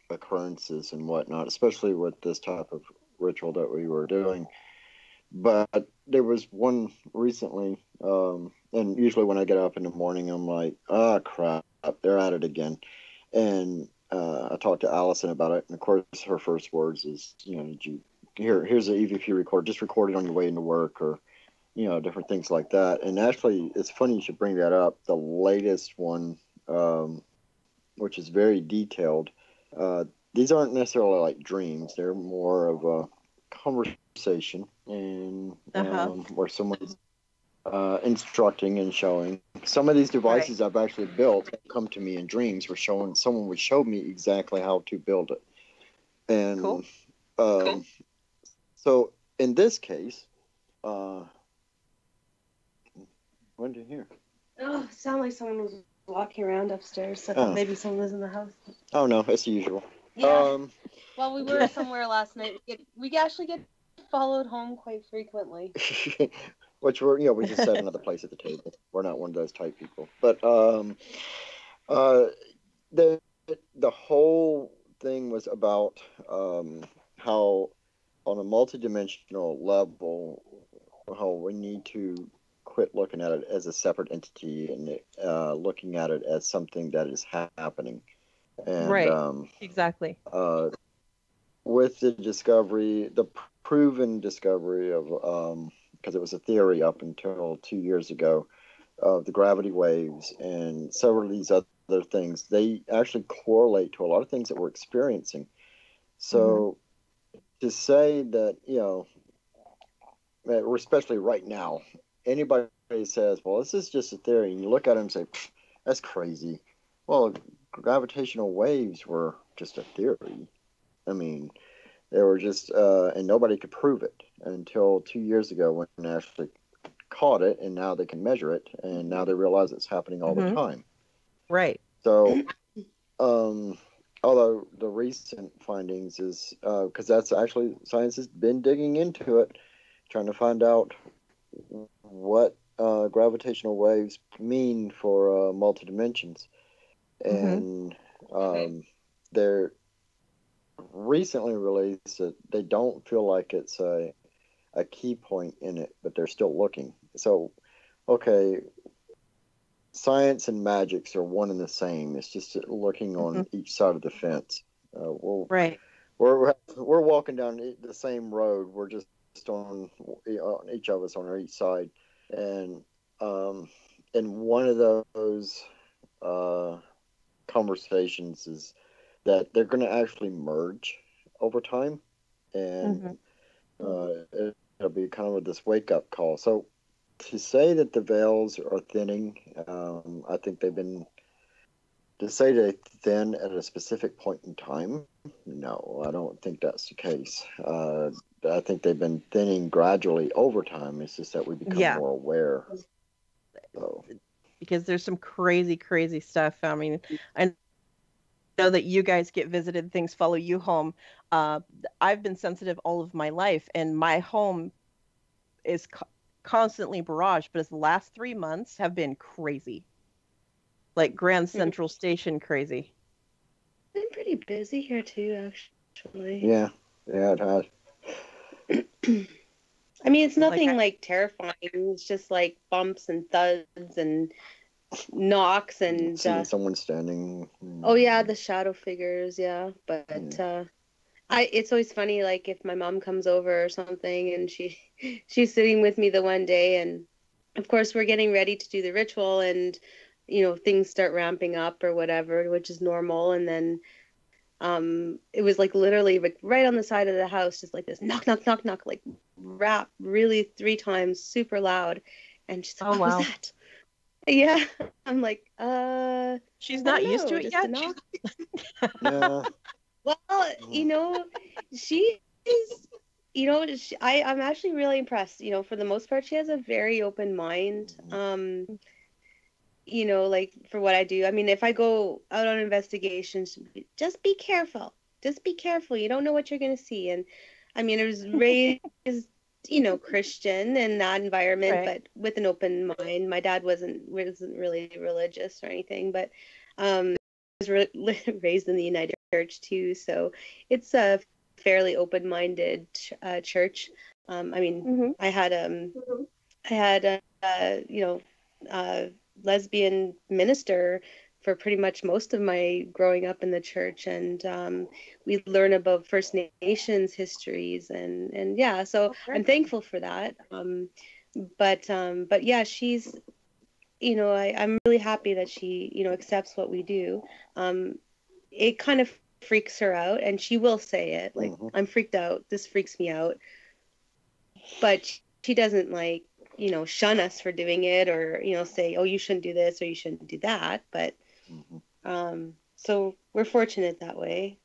occurrences and whatnot, especially with this type of ritual that we were doing. But there was one recently, and usually when I get up in the morning, I'm like, oh crap, they're at it again. And I talked to Allison about it, and of course her first words is, did you here's an EVP record, just record it on your way into work, or different things like that. And actually, it's funny you should bring that up. The latest one, which is very detailed, these aren't necessarily like dreams, they're more of a conversation, and where someone's instructing and showing. Some of these devices I've actually built come to me in dreams, where someone would show me exactly how to build it. And cool. So in this case, what did you hear? Oh, it sounded like someone was walking around upstairs. So I thought maybe someone was in the house. Oh no, it's the usual. Yeah. Well, we were somewhere last night. We actually get followed home quite frequently. Which we just sat another place at the table. We're not one of those type people. But the whole thing was about how on a multidimensional level, how we need to quit looking at it as a separate entity and looking at it as something that is happening. And, exactly. With the discovery, the proven discovery of, because it was a theory up until 2 years ago, of the gravity waves and several of these other things, they actually correlate to a lot of things that we're experiencing. So to say that, especially right now, anybody says, well, this is just a theory, and you look at it and say, that's crazy. Well, gravitational waves were just a theory. I mean, they were just, and nobody could prove it until 2 years ago when they actually caught it, and now they can measure it, and now they realize it's happening all the time. Right. So, although the recent findings is, because that's actually, science has been digging into it, trying to find out what gravitational waves mean for multi-dimensions. And they're recently released that they don't feel like it's a key point in it, but they're still looking. So, okay, science and magics are one and the same. It's just looking on each side of the fence. We're walking down the same road. We're just on each of us on each side, and and one of those conversations is that they're going to actually merge over time, and it'll be kind of this wake-up call. So to say that the veils are thinning, I think they've been, to say they thin at a specific point in time, no, I don't think that's the case. I think they've been thinning gradually over time. It's just that we become more aware. So. Because there's some crazy, crazy stuff. I mean, I know that you guys get visited, things follow you home. I've been sensitive all of my life, and my home is constantly barraged, but the last 3 months have been crazy. Like Grand Central Station crazy. It's been pretty busy here too, actually. Yeah, it has. I mean, it's nothing like terrifying. It's just like bumps and thuds and knocks and seeing someone standing. Oh yeah, the shadow figures, yeah. But it's always funny, like if my mom comes over or something, and she's sitting with me the one day, and of course we're getting ready to do the ritual, and things start ramping up or whatever, which is normal, and then it was like literally like right on the side of the house, just like this knock, knock, knock, knock, like rap really 3 times, super loud, and she's like, "What was that?" Yeah, I'm like, she's not used to it yet. Yeah. Well, she is, I'm actually really impressed. For the most part, she has a very open mind. Like for what I do. I mean, if I go out on investigations, just be careful. Just be careful. You don't know what you're going to see. And I mean, I was raised, Christian in that environment, but with an open mind. My dad wasn't really religious or anything, but I was raised in the United Church too. So it's a fairly open-minded church. I mean, I had lesbian minister for pretty much most of my growing up in the church, and we learn about First Nations histories, and yeah, so I'm thankful for that. But yeah, she's, I'm really happy that she, accepts what we do. It kind of freaks her out, and she will say it, like, I'm freaked out, this freaks me out, but she doesn't like, shun us for doing it, or say, oh, you shouldn't do this or you shouldn't do that. But so we're fortunate that way.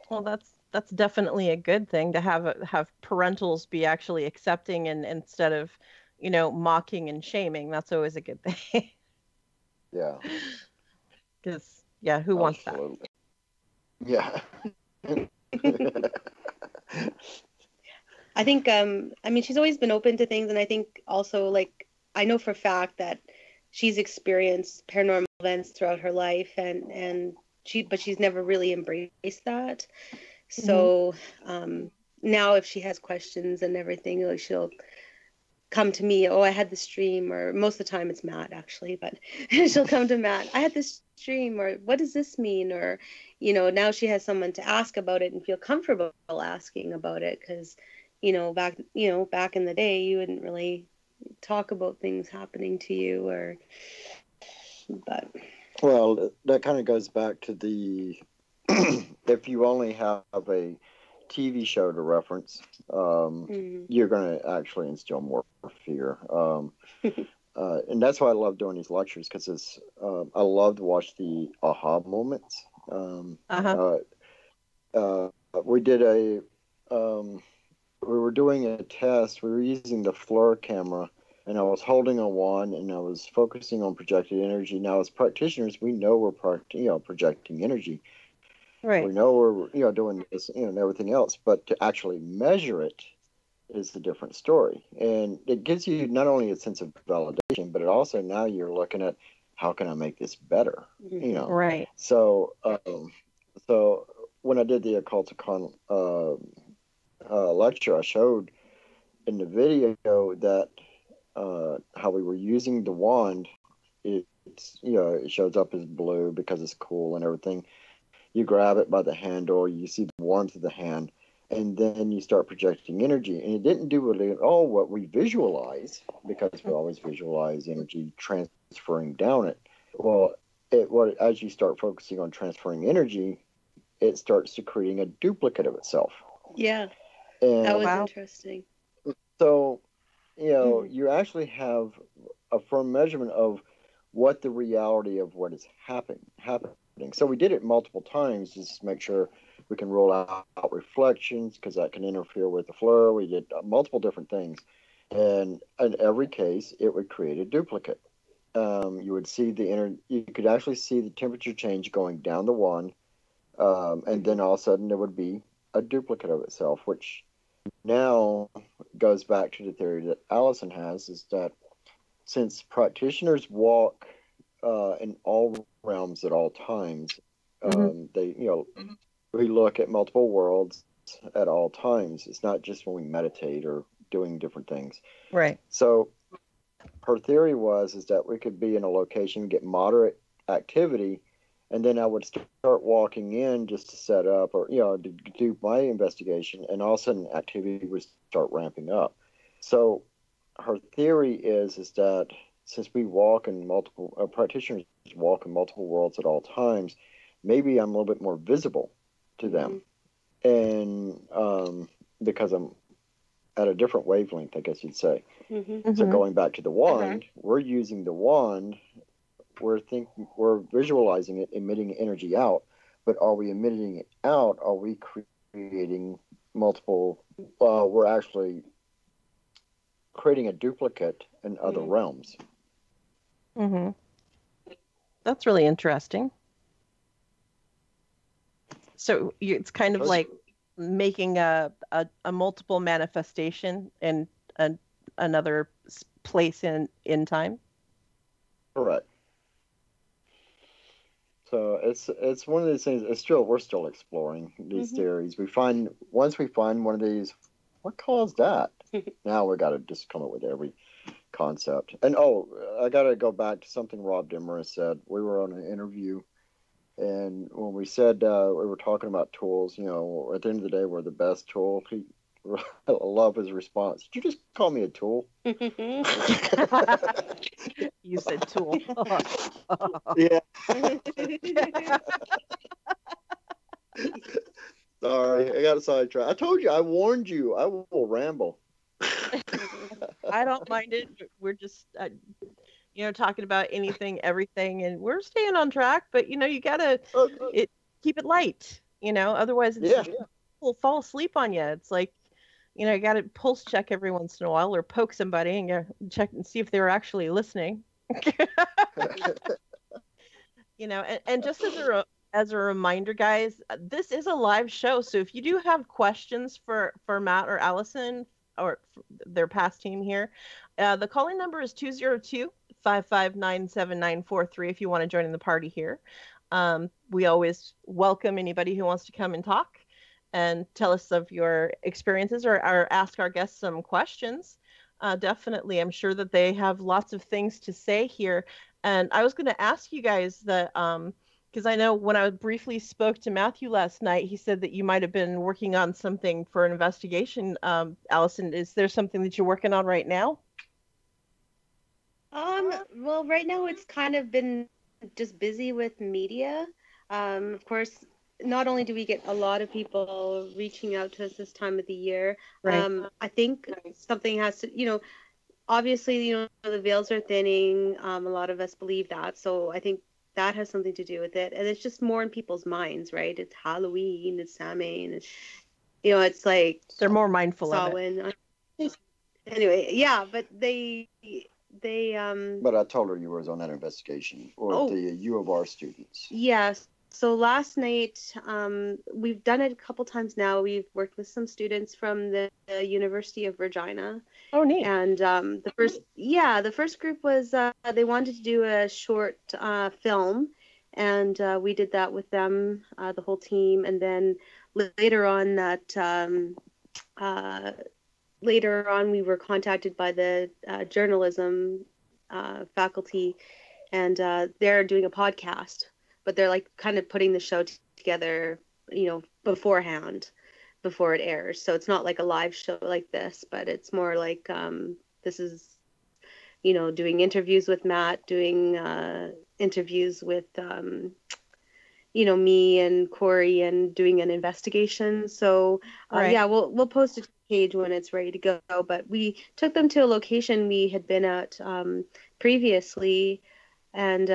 Well, that's definitely a good thing to have parentals be actually accepting, and instead of mocking and shaming. That's always a good thing. Yeah, because who wants that? Yeah. I think, I mean, she's always been open to things, and I think also, like, I know for a fact that she's experienced paranormal events throughout her life, but she's never really embraced that. So now if she has questions and everything, like, she'll come to me, oh, I had this dream, or most of the time it's Matt actually, but she'll come to Matt, I had this dream, or what does this mean? Or, now she has someone to ask about it and feel comfortable asking about it, because back in the day, you wouldn't really talk about things happening to you, but. Well, that kind of goes back to the, if you only have a TV show to reference, you're going to actually instill more fear. And that's why I love doing these lectures, because I love to watch the aha moments. We did we were doing a test. We were using the FLIR camera, and I was holding a wand, and I was focusing on projected energy. Now, as practitioners, we know we're projecting energy. Right. We know we're doing this and everything else, but to actually measure it is a different story. And it gives you not only a sense of validation, but it also, now you're looking at, how can I make this better? Right. So so when I did the Occulticon lecture, I showed in the video that how we were using the wand. It shows up as blue because it's cool and everything. You grab it by the handle, you see the warmth of the hand, and then you start projecting energy. And it didn't do really at all what we visualize, because we always visualize energy transferring down it. Well, as you start focusing on transferring energy, it starts to creating a duplicate of itself. Yeah, and that was interesting. So, you actually have a firm measurement of what the reality of what is happening. So we did it multiple times just to make sure we can roll out reflections, because that can interfere with the flow. We did multiple different things. And in every case, it would create a duplicate. You would see you could actually see the temperature change going down the wand. And then all of a sudden there would be a duplicate of itself, which now goes back to the theory that Allison has, is that since practitioners walk in all realms at all times, we look at multiple worlds at all times. It's not just when we meditate or doing different things. Right. So her theory is that we could be in a location, get moderate activity, and then I would start walking in just to set up or, to do my investigation, and all of a sudden activity would start ramping up. So her theory is that since we walk in practitioners walk in multiple worlds at all times, maybe I'm a little bit more visible to them. And because I'm at a different wavelength, I guess you'd say. So going back to the wand, we're using the wand, we're visualizing it emitting energy out, but are we emitting it out? Are we creating multiple? We're actually creating a duplicate in other realms. That's really interesting. So it's kind of like making a multiple manifestation in another place in time. Correct. So it's one of these things. We're still exploring these theories. Once we find one of these, what caused that? Now we got to just come up with every concept. And I got to go back to something Rob Demarest said. We were on an interview, and when we said we were talking about tools, at the end of the day, we're the best tool. I love his response. Did you just call me a tool? You said tool. Yeah. Sorry, I got sidetracked. I told you, I warned you. I will ramble. I don't mind it. We're just, talking about anything, everything, and we're staying on track. But you gotta keep it light. Otherwise, people fall asleep on you. It's like, you got to pulse check every once in a while, or poke somebody and check and see if they were actually listening. And just as a reminder, guys, this is a live show. So if you do have questions for Matt or Allison or their past team here, the calling number is 202-559-7943 if you want to join in the party here. We always welcome anybody who wants to come and talk and tell us of your experiences or ask our guests some questions. Definitely. I'm sure that they have lots of things to say here. And I was going to ask you guys that, because I know when I briefly spoke to Matthew last night, he said that you might have been working on something for an investigation. Allison, is there something that you're working on right now? Well, right now it's kind of been just busy with media. Of course, not only do we get a lot of people reaching out to us this time of the year, right. I think something has to, obviously, the veils are thinning. A lot of us believe that. So I think that has something to do with it. And it's just more in people's minds, right? It's Halloween, it's Samhain, it's like they're more mindful of it. Anyway, yeah, but they But I told her you was on that investigation, or the U of R students. Yes. So last night, we've done it a couple times now. We've worked with some students from the University of Regina. Oh, neat. And the first group was they wanted to do a short film, and we did that with them, the whole team. And then later on we were contacted by the journalism faculty, and they're doing a podcast. But they're like kind of putting the show together, beforehand. before it airs. So it's not like a live show like this, but it's more like this is, doing interviews with Matt, doing interviews with, me and Corey, and doing an investigation. So Right. yeah, we'll post it to the page when it's ready to go. But we took them to a location we had been at previously, and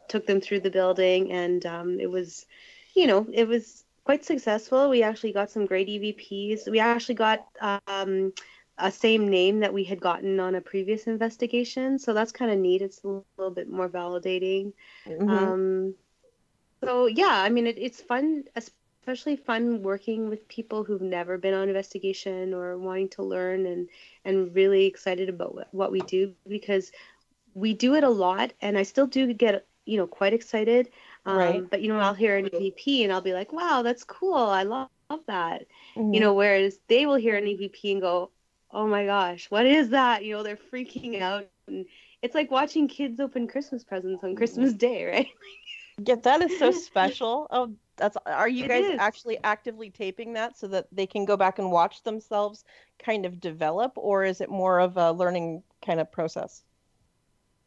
took them through the building, and it was quite successful. We actually got some great EVPs. We actually got a same name that we had gotten on a previous investigation, so that's kind of neat. It's a little bit more validating. So yeah, I mean, it's fun, especially fun working with people who've never been on investigation or wanting to learn, and really excited about what we do, because we do it a lot, and I still do get quite excited. Right. But I'll hear an EVP and I'll be like, wow, that's cool. I love that. Mhm. Whereas they will hear an EVP and go, oh my gosh, what is that? They're freaking out. And it's like watching kids open Christmas presents on Christmas Day, right? Yeah, that is so special. Oh, are you It guys is. actually actively taping that so that they can go back and watch themselves kind of develop, or is it more of a learning kind of process?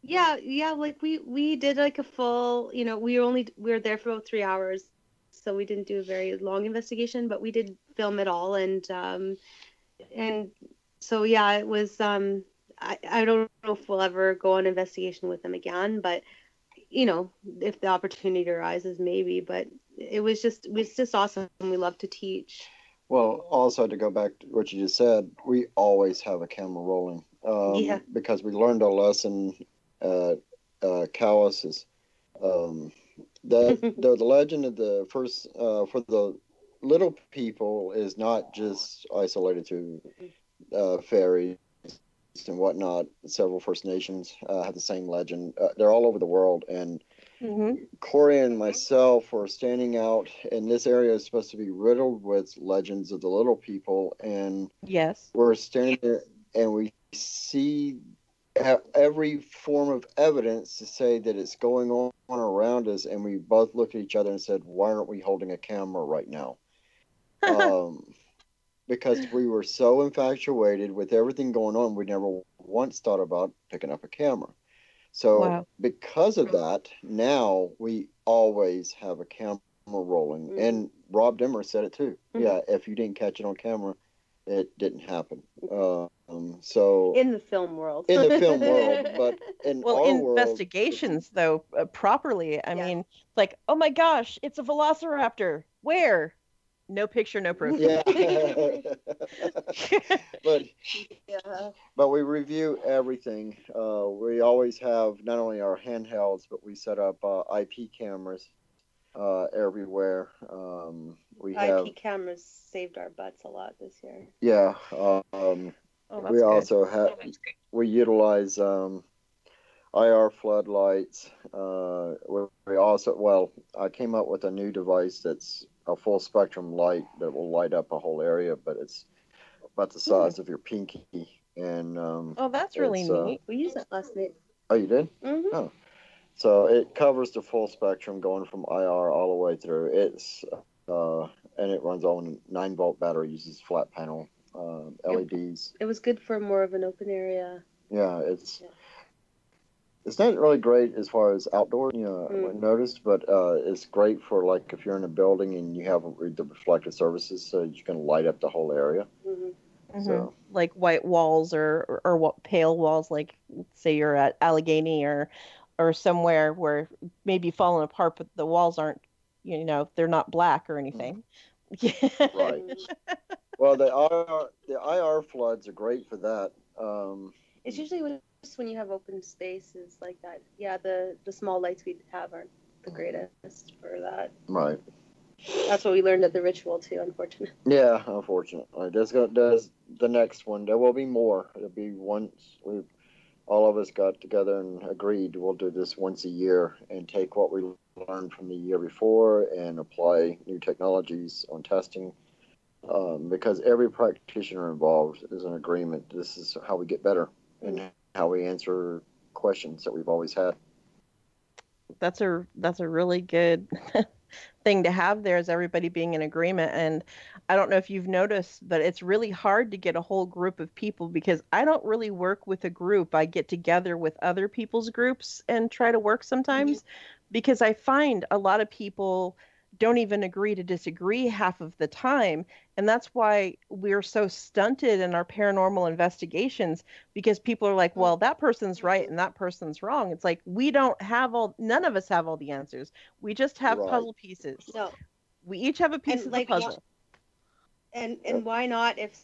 Yeah, like we did like a full, we were there for about 3 hours, so we didn't do a very long investigation, but we did film it all, and so yeah, it was I don't know if we'll ever go on investigation with them again, but if the opportunity arises, maybe. But it was just awesome. We love to teach. Well, also to go back to what you just said, we always have a camera rolling. Yeah. Because we learned our lesson at Callis. The legend of the first for the little people is not just isolated to fairies and whatnot. Several First Nations have the same legend. They're all over the world, and Corey and myself were standing out, and this area is supposed to be riddled with legends of the little people, and Yes. we're standing there and we see every form of evidence to say that it's going on around us, and we both looked at each other and said, why aren't we holding a camera right now? Because we were so infatuated with everything going on, we never once thought about picking up a camera. So because of that, now we always have a camera rolling. And Rob Dimmer said it too. Yeah, if you didn't catch it on camera, it didn't happen. So in the film world, but in our investigations world, though, properly, I mean, like, oh my gosh, it's a velociraptor. Where? No picture, no proof. Yeah. But we review everything. We always have not only our handhelds, but we set up IP cameras everywhere. IP cameras saved our butts a lot this year. Yeah. We also have, we utilize IR floodlights. We also, I came up with a new device that's a full spectrum light that will light up a whole area, but it's about the size of your pinky. And that's really neat. We used that last night. Oh, you did? Oh, so it covers the full spectrum going from IR all the way through. It's and it runs on 9-volt battery, uses flat panel LEDs. It was good for more of an open area. Yeah, it's not really great as far as outdoor, noticed, but it's great for like if you're in a building and you have the reflective surfaces, so you can light up the whole area. So like white walls or what pale walls, like say you're at Allegheny or somewhere where maybe falling apart, but the walls aren't, they're not black or anything. Right. Well, the IR floods are great for that. It's usually just when you have open spaces like that. Yeah, the small lights we have aren't the greatest for that. Right. That's what we learned at the ritual too, unfortunately. Yeah, unfortunately. There's the next one. There will be more. It'll be once all of us got together and agreed we'll do this once a year and take what we learned from the year before and apply new technologies on testing. Because every practitioner involved is in agreement. This is how we get better and how we answer questions that we've always had. That's a really good thing to have there, is everybody being in agreement. And I don't know if you've noticed, but it's really hard to get a whole group of people, because I don't really work with a group. I get together with other people's groups and try to work sometimes, because I find a lot of people don't even agree to disagree half of the time. And that's why we're so stunted in our paranormal investigations, because people are like, well, that person's right and that person's wrong. It's like, we don't have none of us have all the answers. We just have puzzle pieces. No. We each have a piece of the puzzle. And why not, if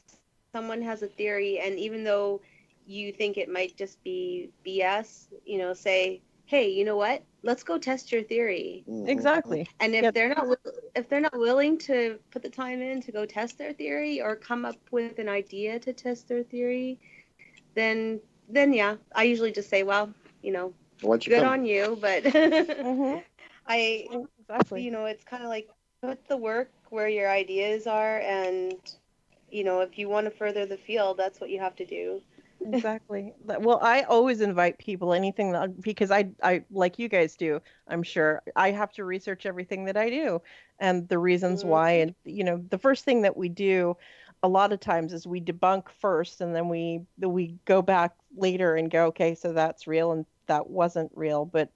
someone has a theory, and even though you think it might just be BS, say, hey, you know what? Let's go test your theory. Exactly. And if they're not willing to put the time in to go test their theory, or come up with an idea to test their theory, then yeah, I usually just say, well, good on you, but it's kind of like, put the work where your ideas are, and if you want to further the field, that's what you have to do. Exactly. Well, I always invite people, because I like you guys do, I'm sure, I have to research everything that I do and the reasons why. And, the first thing that we do a lot of times is we debunk first, and then we go back later and go, okay, so that's real and that wasn't real. But,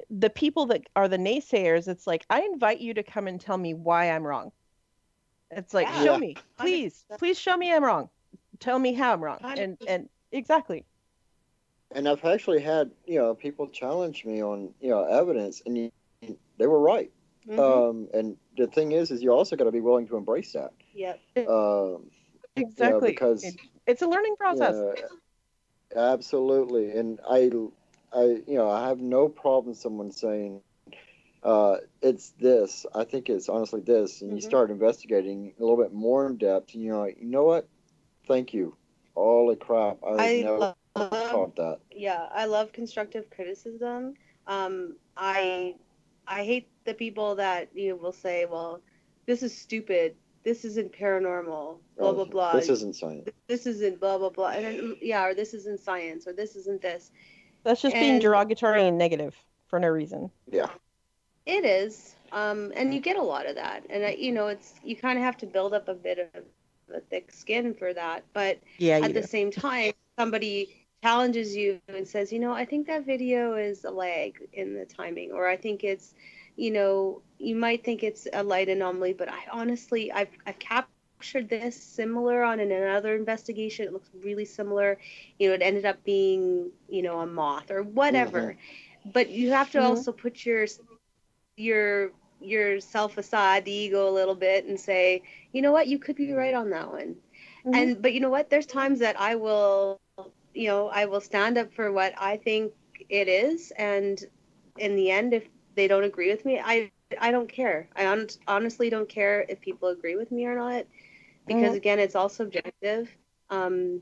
the people that are the naysayers, it's like, I invite you to come and tell me why I'm wrong. It's like, show me, please show me I'm wrong. Tell me how I'm wrong. And exactly. And I've actually had, people challenge me on, evidence, and they were right. And the thing is you also got to be willing to embrace that. Yep. Exactly. Because it's a learning process. Absolutely. And I have no problem someone saying, it's this. I think it's honestly this. And you start investigating a little bit more in depth, and you're like, you know what? Thank you. Holy crap. I never thought that. Yeah, I love constructive criticism. I hate the people that will say, well, this is stupid. This isn't paranormal. Blah, blah, blah. This isn't science. This isn't blah, blah, blah. And then, or this isn't science, or this isn't this. That's just being derogatory and negative for no reason. Yeah. It is. And you get a lot of that. And, you kind of have to build up a bit of a thick skin for that, but at the same time, somebody challenges you and says, I think that video is a lag in the timing, or I think it's, you might think it's a light anomaly, but I honestly, I've captured this similar on another investigation. It looks really similar. It ended up being, a moth or whatever. But you have to also put yourself aside, the ego a little bit, and say, you know what, you could be right on that one. But you know what, there's times that I will stand up for what I think it is, and in the end, if they don't agree with me, I don't care. I honestly don't care if people agree with me or not, because again, it's all subjective. I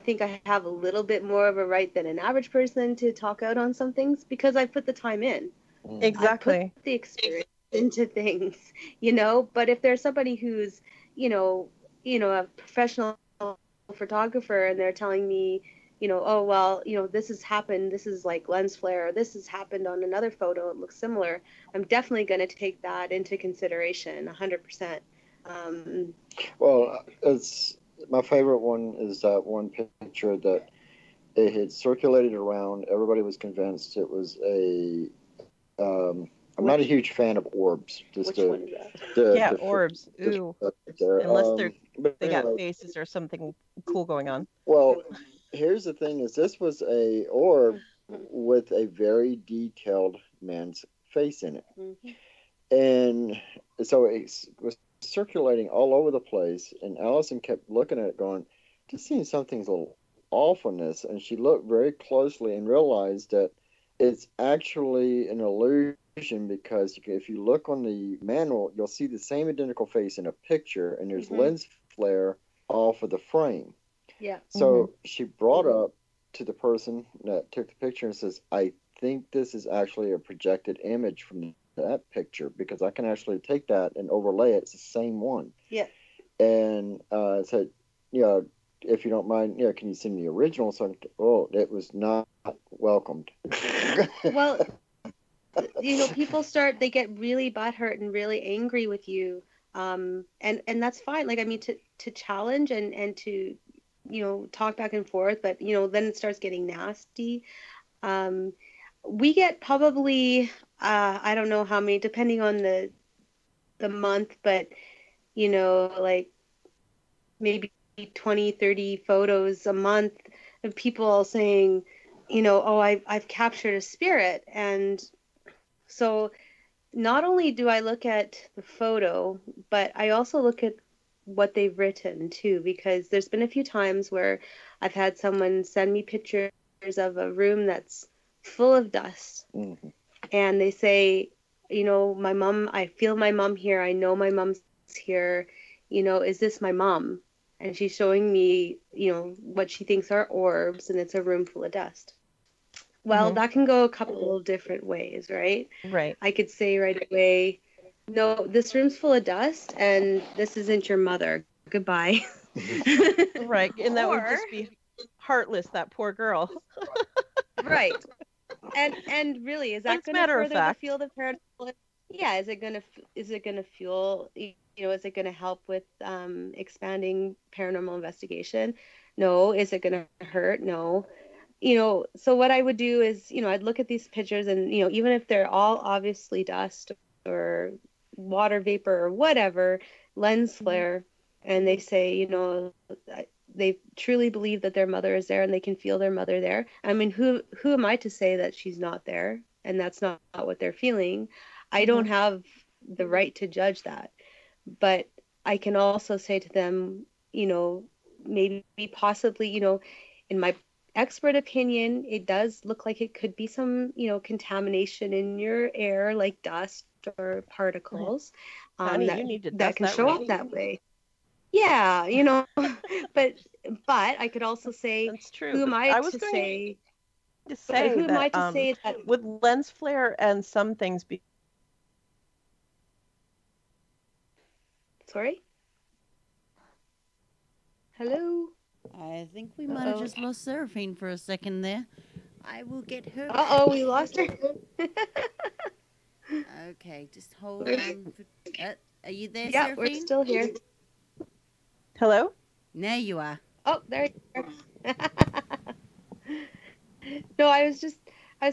think I have a little bit more of a right than an average person to talk out on some things, because I put the time in. Exactly. I put the experience into things, but if there's somebody who's, a professional photographer, and they're telling me, oh, well, this has happened, this is like lens flare, or this has happened on another photo, it looks similar, I'm definitely going to take that into consideration 100%. Well, it's my favorite one is that one picture that it had circulated around. Everybody was convinced it was a I'm not a huge fan of orbs. Which one is that? Orbs. Ooh. Unless they got faces or something cool going on. Well, here's the thing: is this was a orb with a very detailed man's face in it, and so it was circulating all over the place. And Allison kept looking at it, going, "Just seeing something's a little off on this." And she looked very closely and realized that it's actually an illusion, because if you look on the manual, you'll see the same identical face in a picture, and there's lens flare off of the frame. Yeah. So she brought up to the person that took the picture and says, I think this is actually a projected image from that picture, because I can actually take that and overlay it. It's the same one. Yeah. And said, if you don't mind, can you send me the original? So, it was not welcomed. Well, people they get really butthurt and really angry with you. And that's fine. Like, I mean, to challenge and to, talk back and forth, but, then it starts getting nasty. We get probably, I don't know how many, depending on the month, but, like maybe 20, 30 photos a month of people saying, oh, I've captured a spirit. And so not only do I look at the photo, but I also look at what they've written too, because there's been a few times where I've had someone send me pictures of a room that's full of dust. Mm-hmm. And they say, my mom, I feel my mom here. I know my mom's here. Is this my mom? And she's showing me, what she thinks are orbs, and it's a room full of dust. Well, that can go a couple of different ways, right? Right. I could say right away, no, this room's full of dust, and this isn't your mother. Goodbye. Right. And that would just be heartless, that poor girl. Right. And really, is that going to further the field of paranormal? Yeah. Is it going to fuel, is it going to help with expanding paranormal investigation? No. Is it going to hurt? No. So what I would do is, I'd look at these pictures and, even if they're all obviously dust or water vapor or whatever, lens flare, and they say, they truly believe that their mother is there and they can feel their mother there. I mean, who am I to say that she's not there and that's not what they're feeling? I don't have the right to judge that. But I can also say to them, maybe possibly, in my expert opinion, it does look like it could be some, contamination in your air, like dust or particles. Honey, you need to that can show up that way. Yeah, but I could also say, that's true. Who am I to say that with lens flare and some things Sorry? Hello? I think we might have just lost Seraphine for a second there. I will get her. We lost her. Okay, just hold on. Are you there, yeah, Seraphine? We're still here. Hello? Now you are. Oh, there you are. No, I was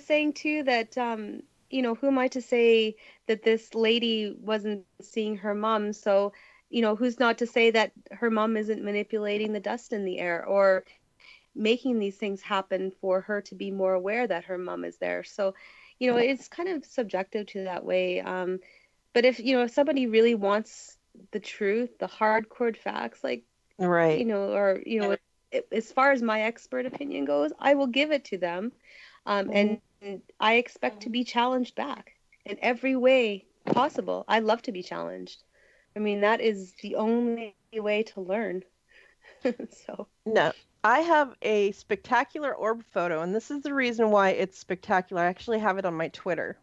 saying too that, who am I to say that this lady wasn't seeing her mom? So, who's not to say that her mom isn't manipulating the dust in the air or making these things happen for her to be more aware that her mom is there. So, it's kind of subjective to that way. But if somebody really wants the truth, the hardcore facts, like, right, as far as my expert opinion goes, I will give it to them. And I expect to be challenged back in every way possible. I love to be challenged. I mean, that is the only way to learn. So. No, I have a spectacular orb photo, and this is the reason why it's spectacular. I actually have it on my Twitter.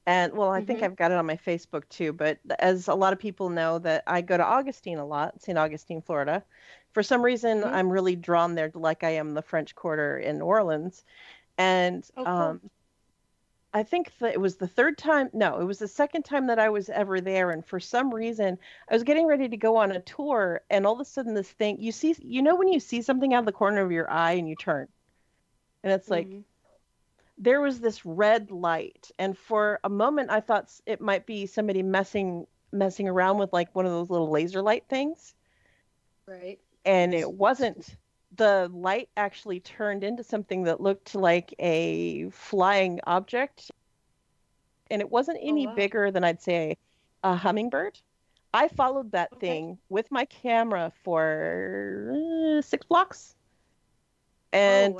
And, well, I think I've got it on my Facebook, too. But as a lot of people know, that I go to Augustine a lot, St. Augustine, Florida. For some reason, I'm really drawn there like I am the French Quarter in New Orleans. And cool. I think that it was the second time that I was ever there. And for some reason, I was getting ready to go on a tour. And all of a sudden, this thing, when you see something out of the corner of your eye and you turn. And it's like, there was this red light. And for a moment, I thought it might be somebody messing around with like one of those little laser light things. Right. And it wasn't. The light actually turned into something that looked like a flying object. And it wasn't any bigger than, I'd say, a hummingbird. I followed that thing with my camera for 6 blocks. And,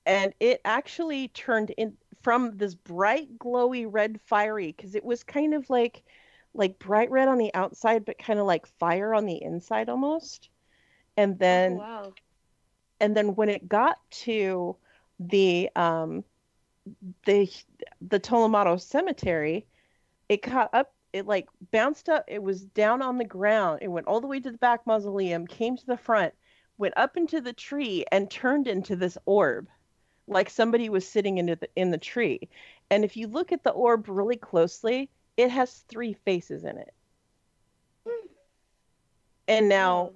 and it actually turned in from this bright, glowy red fiery, because it was kind of like bright red on the outside, but kind of like fire on the inside almost. And then, and then when it got to the Tolomato Cemetery, it caught up. It like bounced up. It was down on the ground. It went all the way to the back mausoleum, came to the front, went up into the tree, and turned into this orb, like somebody was sitting in the tree. And if you look at the orb really closely, it has 3 faces in it. And now,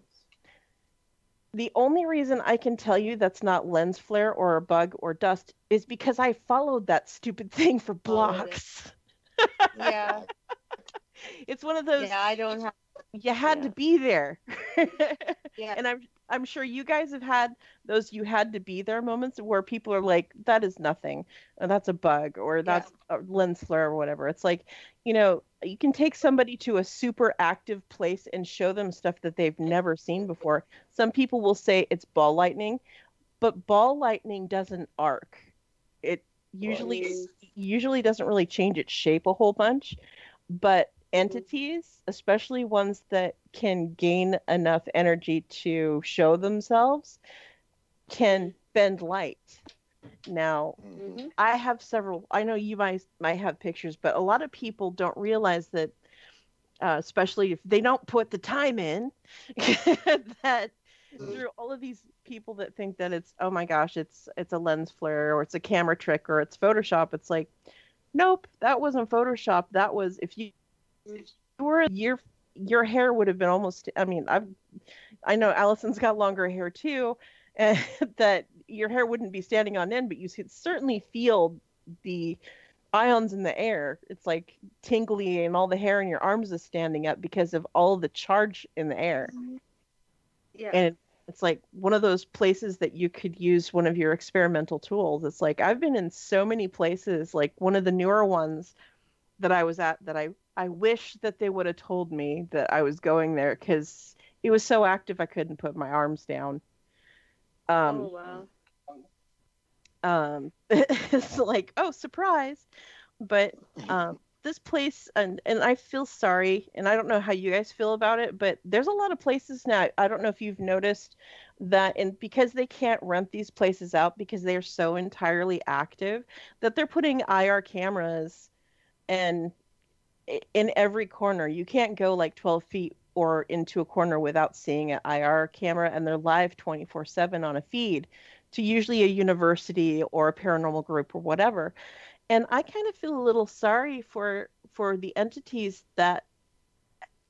the only reason I can tell you that's not lens flare or a bug or dust is because I followed that stupid thing for blocks. Yeah. It's one of those. Yeah, I don't have. You had to be there. Yeah. And I'm sure you guys have had those you had to be there moments where people are like, that is nothing, or that's a bug, or that's a lens flare or whatever. It's like, you know, you can take somebody to a super active place and show them stuff that they've never seen before. Some people will say it's ball lightning, but ball lightning doesn't arc. It usually doesn't really change its shape a whole bunch, but entities, especially ones that can gain enough energy to show themselves, can bend light. Now, I have several, I know you guys might have pictures, but a lot of people don't realize that, especially if they don't put the time in, that through all of these people that think that it's, oh my gosh, it's a lens flare, or it's a camera trick, or it's Photoshop. It's like, nope, that wasn't Photoshop. That was, if you were your hair would have been almost, I mean, I know Allison's got longer hair too, and that your hair wouldn't be standing on end, but you could certainly feel the ions in the air. It's like tingly, and all the hair in your arms is standing up because of all the charge in the air. Yeah. And it's like one of those places that you could use one of your experimental tools. It's like, I've been in so many places, like one of the newer ones that I was at, that I wish that they would have told me that I was going there, because it was so active I couldn't put my arms down. Oh, wow. It's like, oh, surprise. But this place, and I feel sorry, and I don't know how you guys feel about it, but there's a lot of places now, I don't know if you've noticed that, and because they can't rent these places out because they're so entirely active, that they're putting IR cameras and in every corner. You can't go like 12 feet or into a corner without seeing an IR camera, and they're live 24/7 on a feed to usually a university or a paranormal group or whatever. And I kind of feel a little sorry for the entities that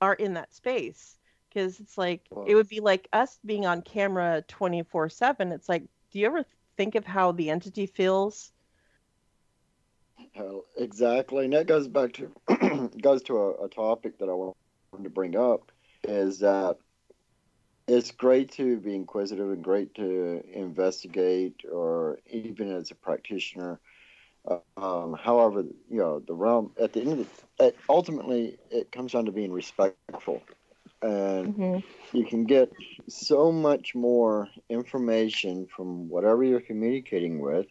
are in that space, because it's like, it would be like us being on camera 24/7. It's like, do you ever think of how the entity feels? Exactly, and that goes back to a topic that I wanted to bring up, is that it's great to be inquisitive and great to investigate, or even as a practitioner. However, you know, the realm at the end of it, ultimately it comes down to being respectful, and you can get so much more information from whatever you're communicating with,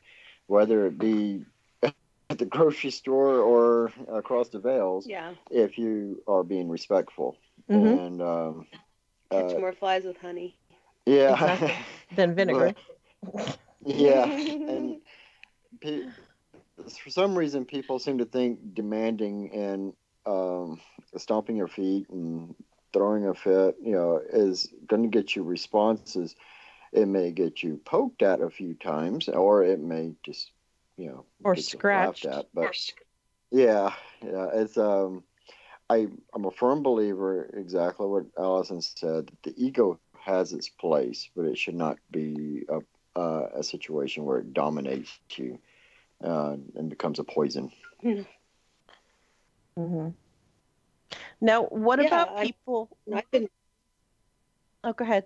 whether it be at the grocery store or across the veils, if you are being respectful. And catch more flies with honey. Yeah. Exactly. Than vinegar. Yeah. And for some reason, people seem to think demanding and stomping your feet and throwing a fit, you know, is going to get you responses. It may get you poked at a few times, or it may just, you know, or get scratched. You laughed at. But yeah, it's I'm a firm believer, exactly what Allison said, that the ego has its place, but it should not be a situation where it dominates you and becomes a poison. Now, what about people? Oh, go ahead.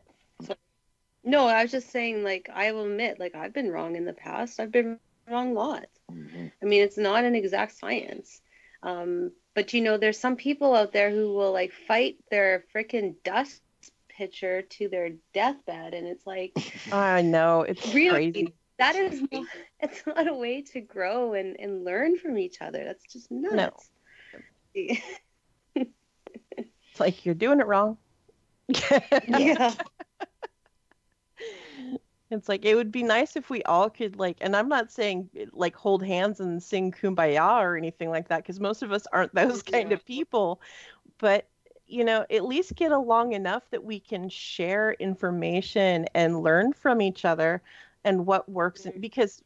No, I was just saying, like, I will admit, like, I've been wrong in the past. I've been wrong lots. I mean, it's not an exact science. But, you know, there's some people out there who will, like, fight their freaking dust pitcher to their deathbed. And it's like... I know. It's really crazy. That is not, it's not a way to grow and learn from each other. That's just nuts. No. It's like, you're doing it wrong. Yeah. It's like, it would be nice if we all could, like, and I'm not saying like hold hands and sing Kumbaya or anything like that, because most of us aren't those kind of people, but you know, at least get along enough that we can share information and learn from each other and what works. Because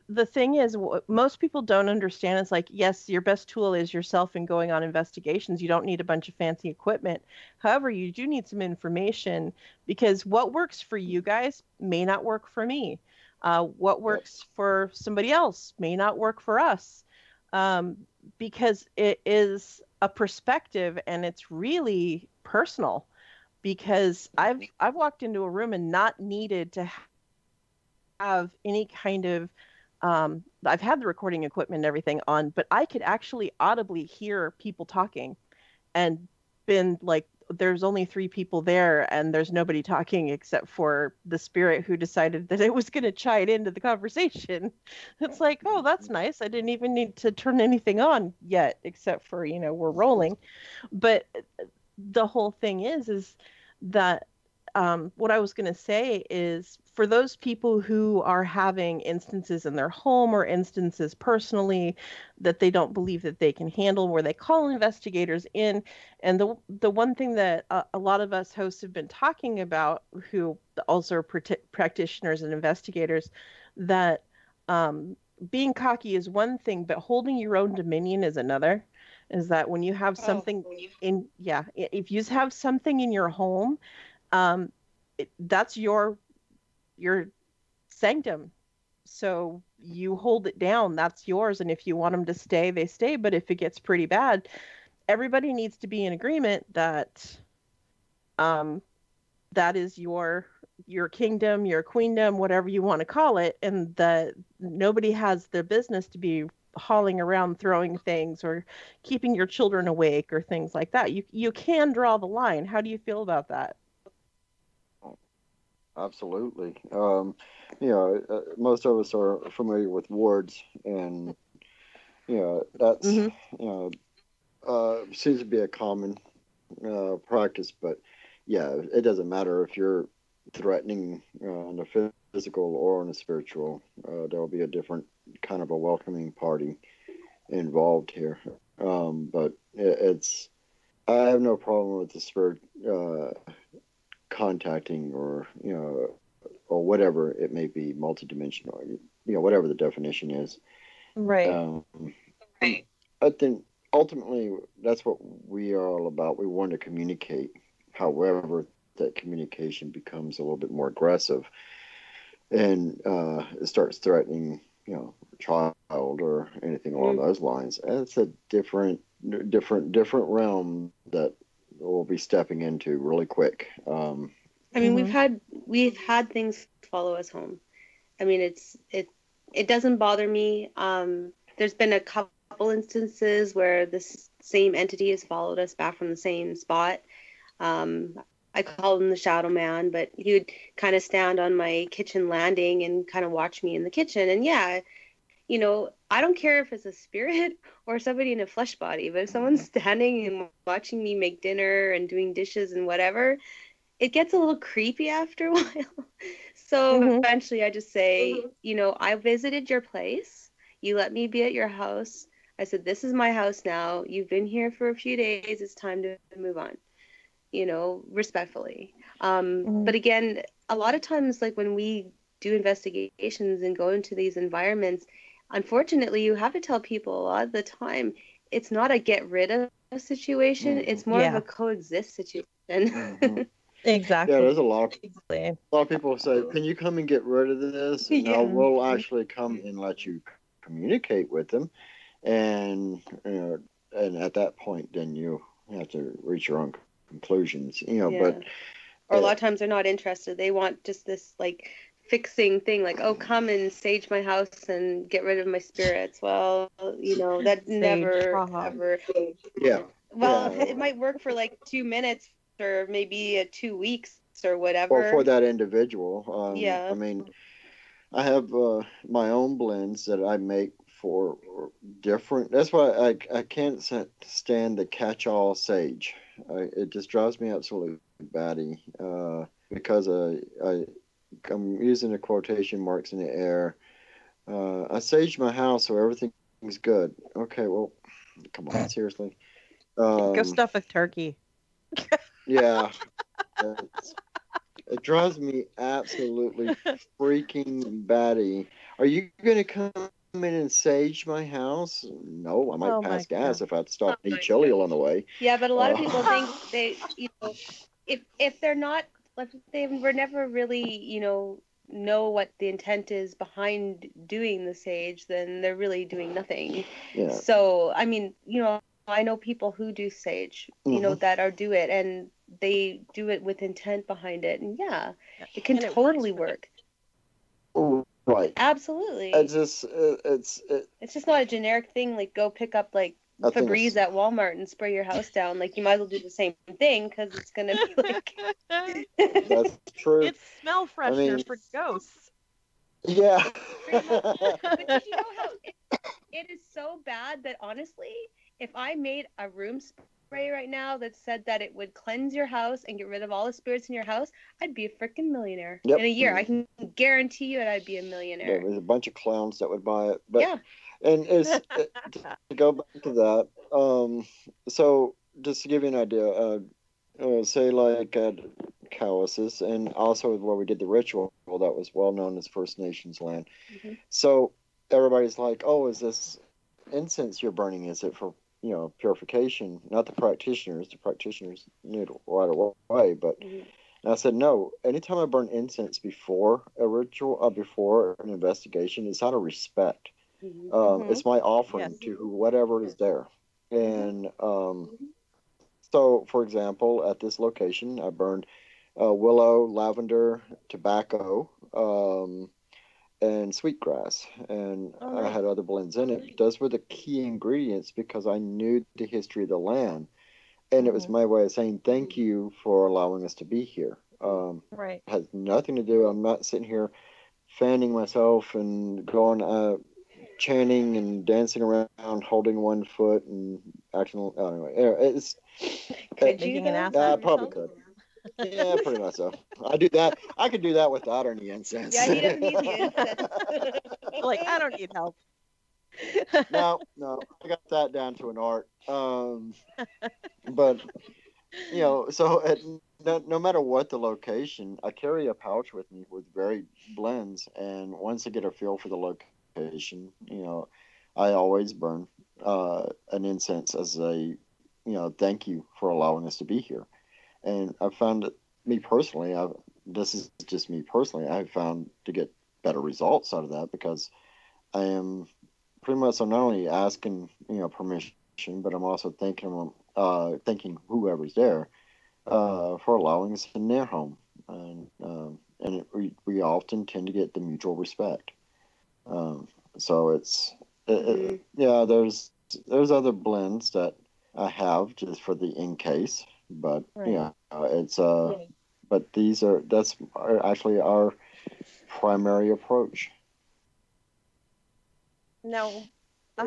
the thing is, what most people don't understand is like, yes, your best tool is yourself in going on investigations. You don't need a bunch of fancy equipment. However, you do need some information, because what works for you guys may not work for me. What works for somebody else may not work for us, because it is a perspective and it's really personal. Because I've walked into a room and not needed to have any kind of I've had the recording equipment and everything on, but I could actually audibly hear people talking, and been like, there's only 3 people there and there's nobody talking except for the spirit who decided that it was going to chime into the conversation. It's like, oh, that's nice. I didn't even need to turn anything on yet, except for, we're rolling. But the whole thing is that what I was going to say is, for those people who are having instances in their home or instances personally that they don't believe that they can handle, where they call investigators in. And the one thing that a lot of us hosts have been talking about, who also are practitioners and investigators, that being cocky is one thing, but holding your own dominion is another. Is that when you have something if you have something in your home, that's your sanctum. So you hold it down, that's yours. And if you want them to stay, they stay. But if it gets pretty bad, everybody needs to be in agreement that that is your kingdom, your queendom, whatever you want to call it. And that nobody has their business to be hauling around, throwing things, or keeping your children awake, or things like that. You can draw the line. How do you feel about that? Absolutely. Most of us are familiar with wards, and that's seems to be a common practice. But it doesn't matter if you're threatening on a physical or on a spiritual. There'll be a different kind of a welcoming party involved here. But I have no problem with the spirit contacting, or whatever it may be, multidimensional, whatever the definition is. Right. I think ultimately that's what we are all about. We want to communicate. However, that communication becomes a little bit more aggressive, and it starts threatening, a child or anything along those lines. It's a different realm that we'll be stepping into really quick. I mean, we've had things follow us home. I mean, it doesn't bother me. There's been a couple instances where this same entity has followed us back from the same spot. I called him the Shadow Man, but he would kind of stand on my kitchen landing and kind of watch me in the kitchen. And I don't care if it's a spirit or somebody in a flesh body, but if someone's standing and watching me make dinner and doing dishes and whatever, it gets a little creepy after a while. So eventually I just say, I visited your place. You let me be at your house. I said, this is my house now. You've been here for a few days. It's time to move on, respectfully. But again, a lot of times, like when we do investigations and go into these environments, unfortunately, you have to tell people a lot of the time, it's not a get rid of situation. It's more of a coexist situation. Exactly. Yeah, there's a lot of people say, can you come and get rid of this? No, we'll actually come and let you communicate with them. And at that point, then you have to reach your own conclusions, but. Or a lot of times they're not interested. They want just this like fixing thing, like, oh, come and sage my house and get rid of my spirits. Well, that never, ever. Yeah. Well, it might work for like 2 minutes or maybe 2 weeks or whatever. Or for that individual. Yeah. I mean, I have my own blends that I make for different. That's why I can't stand the catch-all sage. It just drives me absolutely batty because I'm using the quotation marks in the air. I saged my house so everything's good. Okay, well, come on, seriously. Go stuff a turkey. Yeah. It drives me absolutely freaking batty. are you going to come in and sage my house? No, I might pass gas if I have to stop and eat chili along the way. Yeah, but a lot of people think if they're not, like, they were never really, know what the intent is behind doing the sage, then they're really doing nothing. Yeah. So, I mean, I know people who do sage, that do it, and they do it with intent behind it, and it can totally work. Right. Absolutely. It's just not a generic thing, like go pick up like Febreze at Walmart and spray your house down. Like, you might as well do the same thing, because it's gonna be like. That's true. It's smell freshener for ghosts. Yeah. But you know how it is so bad that, honestly, if I made a room spray right now that said that it would cleanse your house and get rid of all the spirits in your house, I'd be a freaking millionaire. Yep. In a year. I can guarantee you that I'd be a millionaire. There's a bunch of clowns that would buy it. But, and to go back to that, so just to give you an idea, say like at Cowasses, and also where we did the ritual that was well known as First Nations land. Mm-hmm. So everybody's like, oh, is this incense you're burning? Is it for purification? Not the practitioners. The practitioners knew it right away. But and I said, no. Anytime I burn incense before a ritual, before an investigation, it's out of respect. It's my offering to whatever is there. And so, for example, at this location, I burned willow, lavender, tobacco, and sweetgrass, and I had other blends in it. Those were the key ingredients because I knew the history of the land, and it was my way of saying thank you for allowing us to be here. It has nothing to do. I'm not sitting here fanning myself and going chanting and dancing around, holding one foot and acting. Anyway, it's could you an ass? I probably could. Yeah, pretty much so. I do that. I could do that without any incense. Yeah, he doesn't need the incense. Like, I don't need help. No, I got that down to an art. But so no matter what the location, I carry a pouch with me with varied blends, and once I get a feel for the location, I always burn an incense as a thank you for allowing us to be here. And I've found that this is just me personally, I've found to get better results out of that because I am pretty much, I'm not only asking, permission, but I'm also thanking whoever's there for allowing us in their home. And we often tend to get the mutual respect. So there's other blends that I have just for the in case. But but that's actually our primary approach. Now, I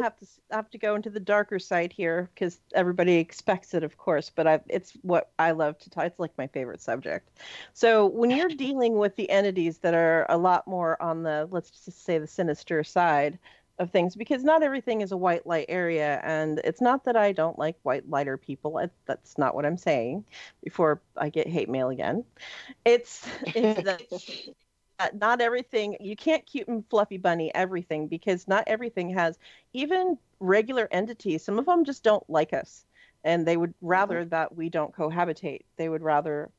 have to go into the darker side here because everybody expects it, of course. But it's what I love to talk. It's like my favorite subject. So when you're dealing with the entities that are a lot more on the, let's just say, the sinister side of things, because not everything is a white light area, and it's not that I don't like white lighter people. That's not what I'm saying. Before I get hate mail again, it's that not everything, you can't cute and fluffy bunny everything, because not everything has, even regular entities, some of them just don't like us, and they would rather that we don't cohabitate. They would rather,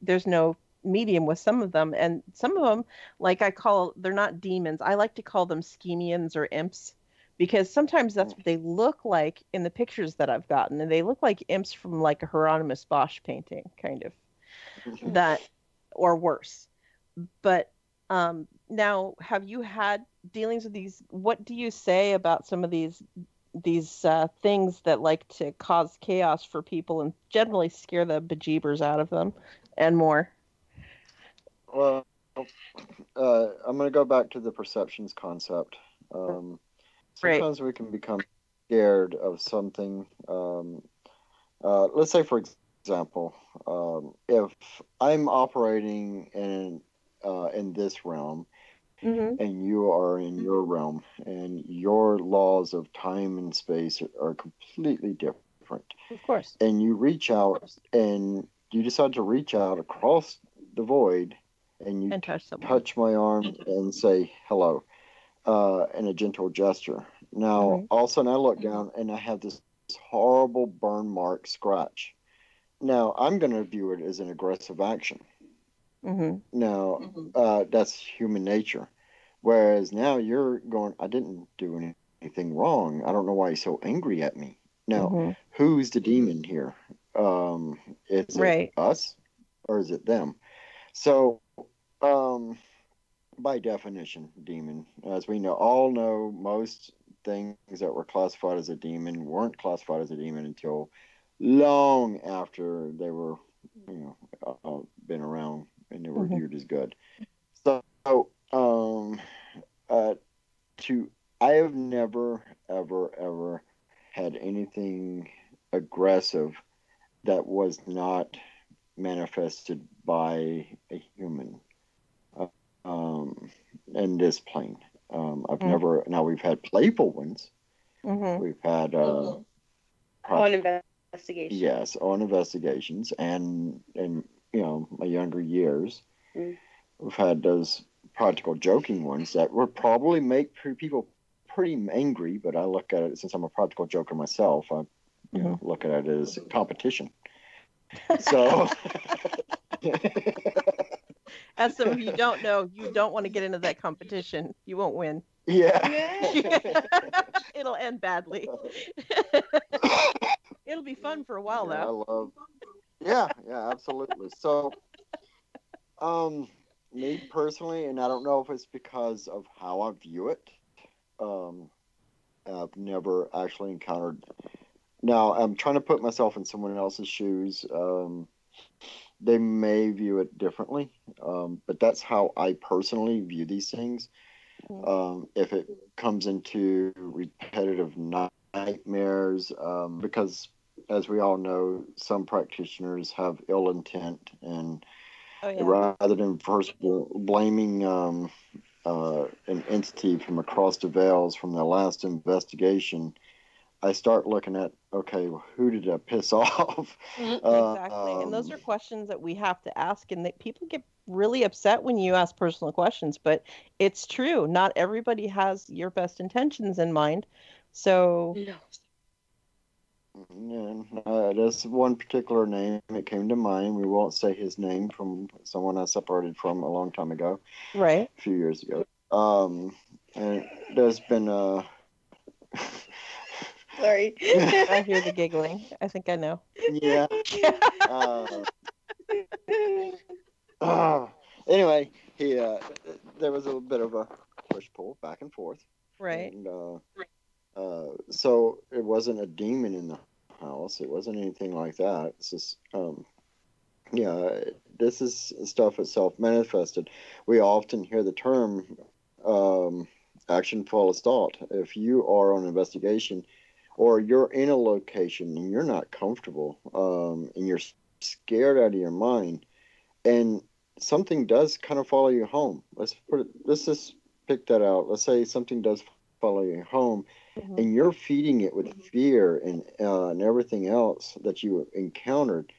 there's no medium with some of them, and some of them, like they're not demons. I like to call them schemians or imps, because sometimes that's what they look like in the pictures that I've gotten, and they look like imps from like a Hieronymus Bosch painting, kind of, that, or worse. But now, have you had dealings with these? What do you say about some of these things that like to cause chaos for people and generally scare the bejeebers out of them and more? Well, I'm going to go back to the perceptions concept. Sometimes we can become scared of something. Let's say, for example, if I'm operating in this realm, and you are in your realm, and your laws of time and space are completely different. Of course. And you reach out, and you decide to reach out across the void, and you touch my arm and say hello. and a gentle gesture. Now, all of a sudden I look down and I have this horrible burn mark scratch. Now, I'm going to view it as an aggressive action. Now, that's human nature. Whereas now you're going, I didn't do anything wrong. I don't know why he's so angry at me. Now, who's the demon here? Is it us or is it them? So, by definition, demon, as we all know, most things that were classified as a demon weren't classified as a demon until long after they were, been around and they were viewed as good. So, I have never, ever had anything aggressive that was not manifested by a human in this plane. I've never. Now we've had playful ones. We've had on investigations. Yes, on investigations, and my younger years, we've had those practical joking ones that would probably make people pretty angry. But I look at it, since I'm a practical joker myself, I look at it as competition. So. As some of you don't know, you don't want to get into that competition. You won't win. Yeah. It'll end badly. It'll be fun for a while, though. Yeah, absolutely. So, me personally, and I don't know if it's because of how I view it, I've never actually encountered. Now, I'm trying to put myself in someone else's shoes. They may view it differently, but that's how I personally view these things. If it comes into repetitive nightmares, because as we all know, some practitioners have ill intent, and rather than first blaming an entity from across the veils from the last investigation, I start looking at, okay, well, who did I piss off? Exactly. And those are questions that we have to ask, and that people get really upset when you ask personal questions, but it's true. Not everybody has your best intentions in mind. So there's one particular name that came to mind. We won't say his name, from someone I separated from a long time ago. Right. A few years ago. And there's been Sorry. I hear the giggling. I think I know. Yeah. Anyway, there was a little bit of a push-pull back and forth. Right. And, so it wasn't a demon in the house. It wasn't anything like that. It's just, this is stuff that's self-manifested. We often hear the term action follows thought. If you are on investigation, or you're in a location and you're not comfortable, and you're scared out of your mind, and something does kind of follow you home. Let's just pick that out. Let's say something does follow you home, and you're feeding it with fear and everything else that you encountered.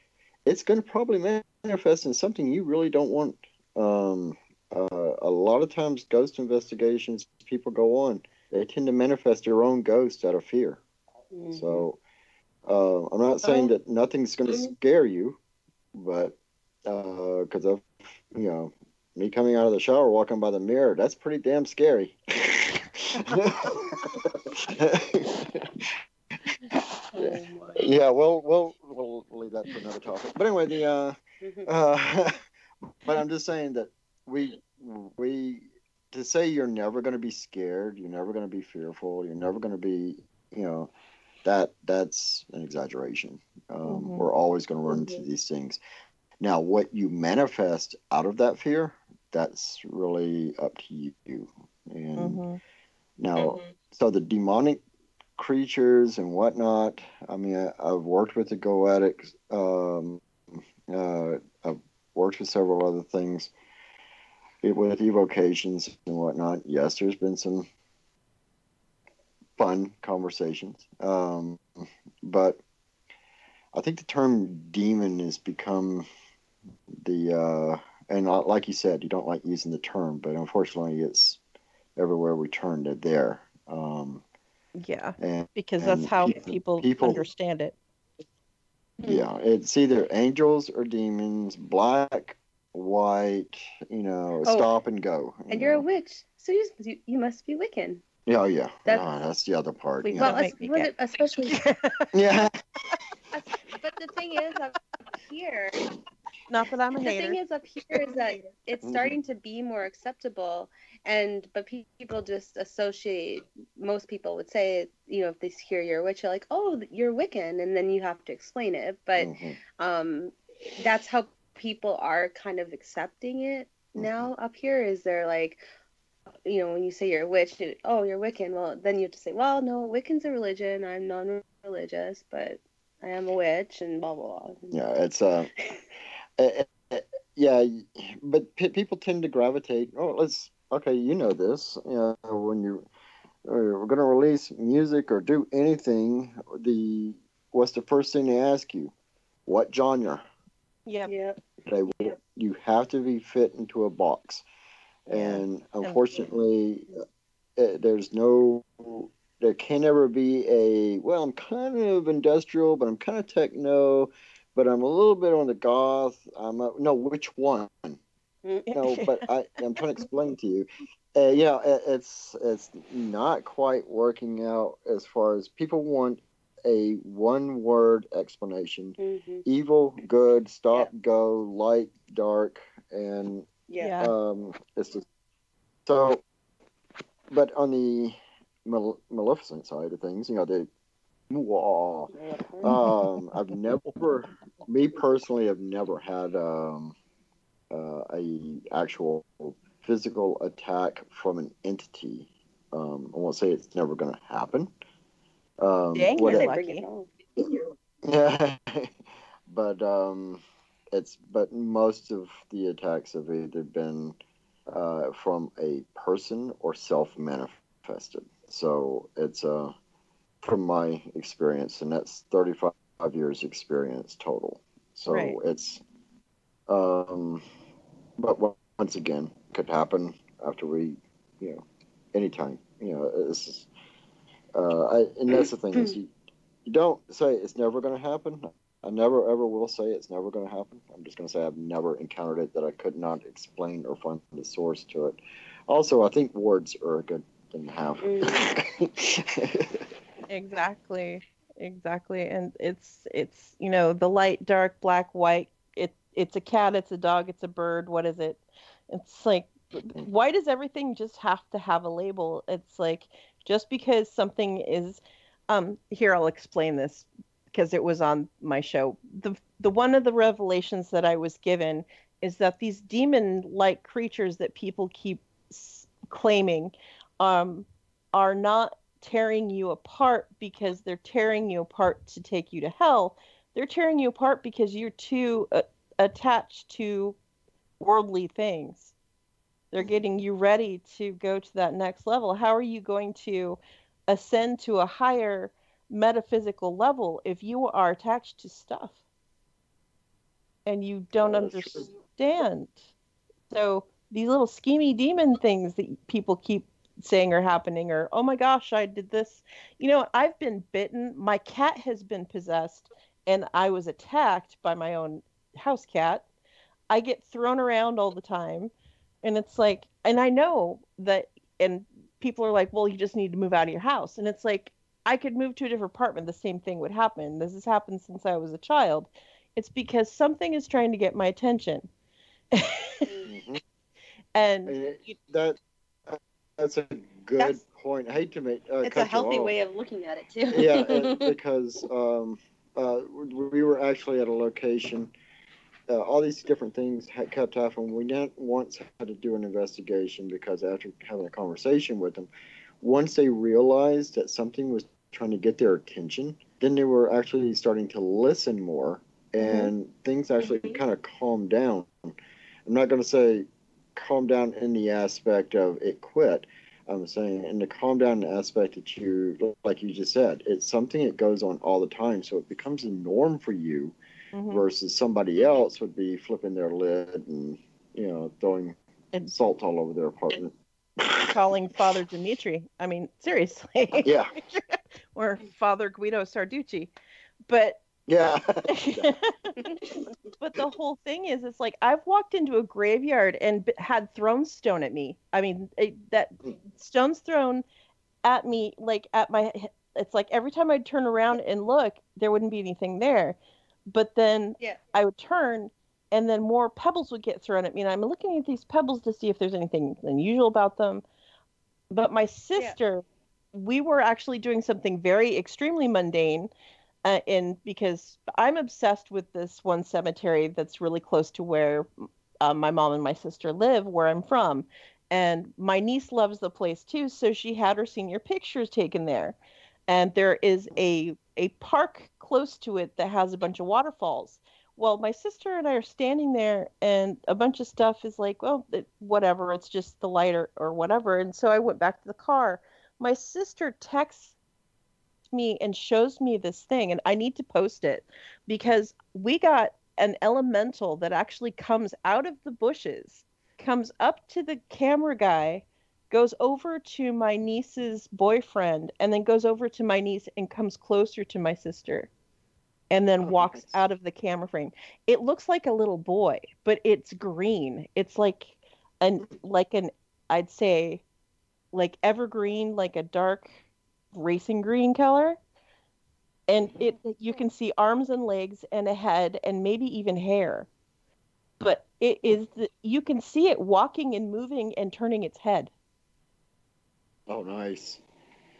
It's going to probably manifest in something you really don't want. A lot of times, ghost investigations, people go on, they tend to manifest their own ghost out of fear. So I'm not saying that nothing's going to scare you, but because of me coming out of the shower, walking by the mirror, that's pretty damn scary. Yeah, we'll leave that for another topic. But anyway, but I'm just saying that we to say you're never going to be scared, you're never going to be fearful, you're never going to be, that's an exaggeration. We're always going to run into these things. Now, what you manifest out of that fear, that's really up to you. And now, so the demonic creatures and whatnot, I mean, I've worked with the goetics. I've worked with several other things with evocations and whatnot. Yes, there's been some fun conversations. But I think the term demon has become and like you said, you don't like using the term, but unfortunately it's everywhere we turned it there. Yeah, And because that's how people understand it. Yeah, it's either angels or demons, black, white, stop and go. And you're a witch, so you must be Wiccan. Yeah, yeah. That's the other part. Well, especially. Yeah. But the thing is, up here. Not that I'm a hater. The thing is, up here is that it's starting to be more acceptable, but people just associate. Most people would say, if they hear you're a witch, they're like, "Oh, you're Wiccan," and then you have to explain it. But that's how people are kind of accepting it now up here. Is they're like, when you say you're a witch, you're Wiccan. Well, then you have to say, well, no, Wiccan's a religion. I'm non-religious, but I am a witch, and blah blah blah. Yeah, it's yeah, but people tend to gravitate. Okay, you know this. When we're going to release music or do anything, what's the first thing they ask you? What genre? Yeah. You have to be fit into a box, and unfortunately, there can never be I'm kind of industrial, but I'm kind of techno. But I'm a little bit on the goth. Which one? No, but I'm trying to explain to you. It's not quite working out as far as people want a one-word explanation. Mm-hmm. Evil, good, stop, go, light, dark, and it's just so. But on the Maleficent side of things, I've never, me personally, have never had a actual physical attack from an entity. I won't say it's never going to happen. Dang, you're lucky. Yeah, but most of the attacks have either been from a person or self-manifested. So it's from my experience, and that's 35 years experience total. So it's, but once again, could happen after we, anytime, this is, and that's the thing is you don't say it's never going to happen. I never ever will say it's never going to happen. I'm just going to say I've never encountered it that I could not explain or find the source to it. Also, I think words are a good thing to have. Exactly. And it's the light, dark, black, white. It's a cat, it's a dog, it's a bird. What is it? It's like, why does everything just have to have a label? It's like, just because something is here, I'll explain this because it was on my show. The one of the revelations that I was given is that these demon-like creatures that people keep claiming are not tearing you apart because they're tearing you apart to take you to hell. They're tearing you apart because you're too attached to worldly things. They're getting you ready to go to that next level. How are you going to ascend to a higher metaphysical level if you are attached to stuff and you don't understand? So these little schemy demon things that people keep saying are happening, or, oh my gosh, I did this. I've been bitten. My cat has been possessed, and I was attacked by my own house cat. I get thrown around all the time, and it's like, and I know that, and people are like, well, you just need to move out of your house. And it's like, I could move to a different apartment. The same thing would happen. This has happened since I was a child. It's because something is trying to get my attention. Mm-hmm. And that's a good point. I hate to make it's a healthy way of looking at it too. Yeah, because we were actually at a location. All these different things kept happening. We didn't once had to do an investigation because after having a conversation with them, once they realized that something was trying to get their attention, then they were actually starting to listen more, and things actually kind of calmed down. I'm not going to say calm down in the aspect of it quit. I'm saying in the calm down aspect that you, like you just said, it's something that goes on all the time. So it becomes a norm for you versus somebody else would be flipping their lid and, throwing salt all over their apartment. calling Father Dimitri. I mean, seriously. Yeah. Or Father Guido Sarducci. But Yeah. but the whole thing is, it's like I've walked into a graveyard and had thrones thrown at me. I mean, that stones thrown at me, like at my, it's like every time I'd turn around and look, there wouldn't be anything there. But then I would turn and then more pebbles would get thrown at me. And I'm looking at these pebbles to see if there's anything unusual about them. But my sister, we were actually doing something very extremely mundane. Because I'm obsessed with this one cemetery that's really close to where my mom and my sister live, where I'm from. And my niece loves the place too, so she had her senior pictures taken there. And there is a park close to it that has a bunch of waterfalls. Well, my sister and I are standing there, and a bunch of stuff is like, well, whatever, it's just the light or whatever. And so I went back to the car. My sister texts me and shows me this thing, and I need to post it because we got an elemental that actually comes out of the bushes, comes up to the camera guy, goes over to my niece's boyfriend, and then goes over to my niece and comes closer to my sister, and then walks out of the camera frame. It looks like a little boy, but it's green. It's like an I'd say like evergreen, like a dark racing green color. And you can see arms and legs and a head and maybe even hair. But it is you can see it walking and moving and turning its head. Oh, nice.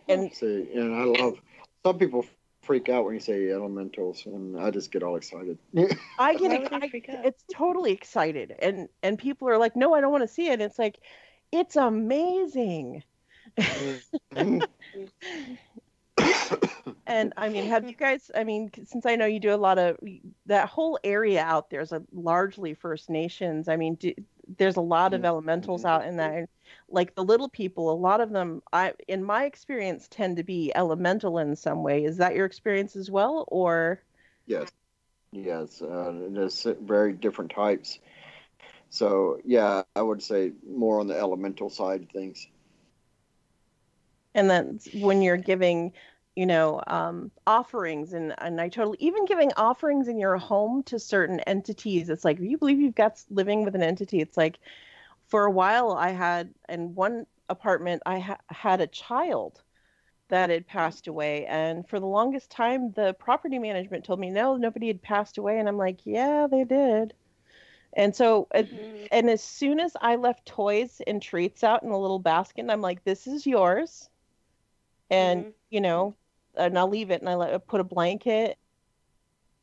And see, and I love, some people freak out when you say elementals, and I just get all excited. I it's totally excited, and people are like, no, I don't want to see it. It's like, it's amazing. And I mean, have you guys, I mean, since I know you do a lot of that whole area out there is largely First Nations. I mean, there's a lot of elementals out in that, like the little people, a lot of them, in my experience, tend to be elemental in some way. Is that your experience as well, or? Yes. There's very different types. So yeah, I would say more on the elemental side of things. And then when you're giving, offerings, and I totally, even giving offerings in your home to certain entities, it's like, you believe you've got living with an entity. It's like, for a while I had, in one apartment, I had a child that had passed away. And for the longest time, the property management told me, no, nobody had passed away. And I'm like, yeah, they did. And so, and as soon as I left toys and treats out in a little basket, and I'm like, this is yours. And, and I'll leave it, and I put a blanket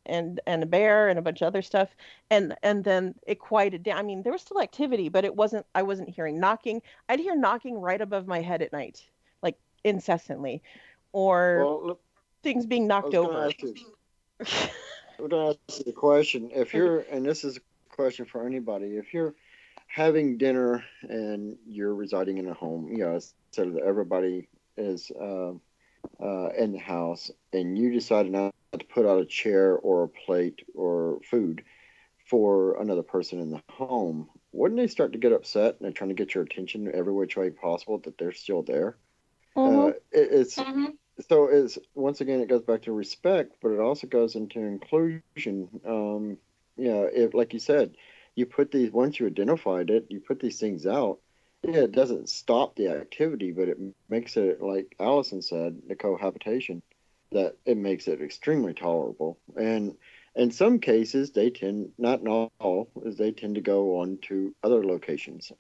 and a bear and a bunch of other stuff. And then it quieted down. I mean, there was still activity, but I wasn't hearing knocking. I'd hear knocking right above my head at night, like incessantly, or things being knocked over. I'm going to ask you the question. If you're, and this is a question for anybody, if you're having dinner and you're residing in a home, so that everybody is in the house, and you decided not to put out a chair or a plate or food for another person in the home, wouldn't they start to get upset and they're trying to get your attention every which way possible that they're still there? So it's, once again, it goes back to respect, but it also goes into inclusion. If, like you said, you put these, once you identified it, you put these things out. Yeah, it doesn't stop the activity, but it makes it, like Allison said, the cohabitation, that it makes it extremely tolerable. And in some cases, they tend, not in all, they tend to go on to other locations.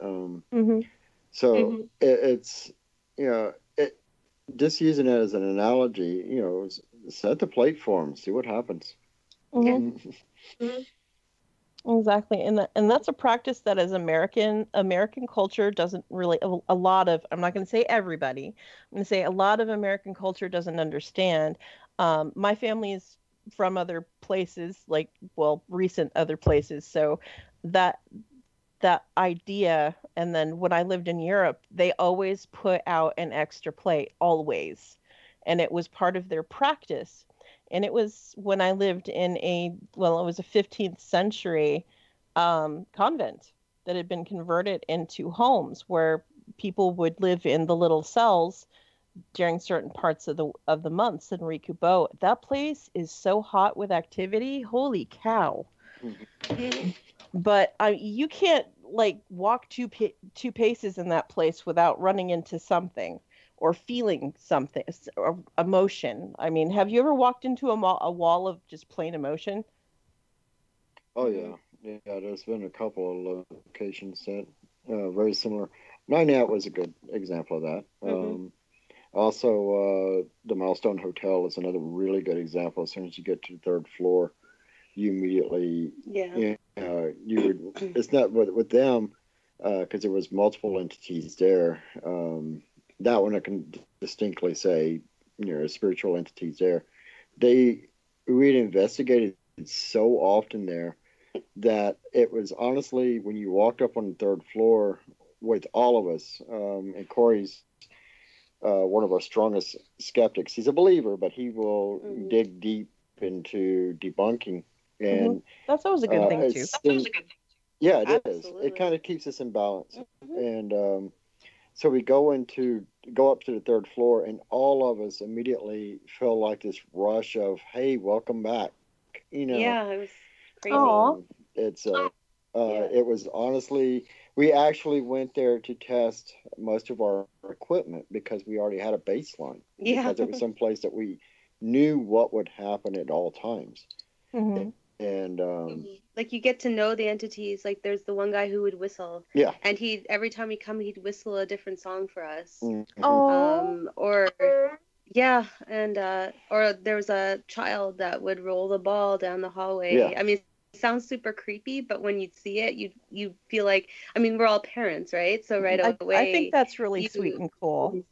It's, just using it as an analogy, set the plate for them, see what happens. Exactly. And that's a practice that as American culture doesn't really, a lot of, I'm not going to say everybody, I'm going to say a lot of American culture doesn't understand. My family is from other places, recent other places. So that idea, and then when I lived in Europe, they always put out an extra plate, always. And it was part of their practice. And it was when I lived in it was a 15th century convent that had been converted into homes where people would live in the little cells during certain parts of the months in Rikubo. That place is so hot with activity. Holy cow. Mhm. But you can't like walk two paces in that place without running into something or feeling something, or emotion. I mean, have you ever walked into a wall of just plain emotion? Oh yeah, yeah. There's been a couple of locations that very similar. Nine Out was a good example of that. Also, the Milestone Hotel is another really good example. As soon as you get to the third floor, you immediately, you would. It's not with them because there was multiple entities there. That one I can distinctly say, spiritual entities there. We'd investigated so often there that it was honestly, when you walked up on the third floor with all of us, and Corey's one of our strongest skeptics. He's a believer, but he will dig deep into debunking. And that's always a good thing too. Yeah, it is. It kind of keeps us in balance. And so we go up to the third floor, and all of us immediately feel like this rush of, "Hey, welcome back!" Yeah, it was crazy. It was honestly, we actually went there to test most of our equipment because we already had a baseline. Yeah. Because it was someplace that we knew what would happen at all times. And like you get to know the entities. Like there's the one guy who would whistle. Yeah. And every time he'd come, he'd whistle a different song for us. Or there was a child that would roll the ball down the hallway. Yeah. I mean, it sounds super creepy, but when you'd see it, you feel like, I mean, we're all parents, right? So right away, I think that's really sweet and cool.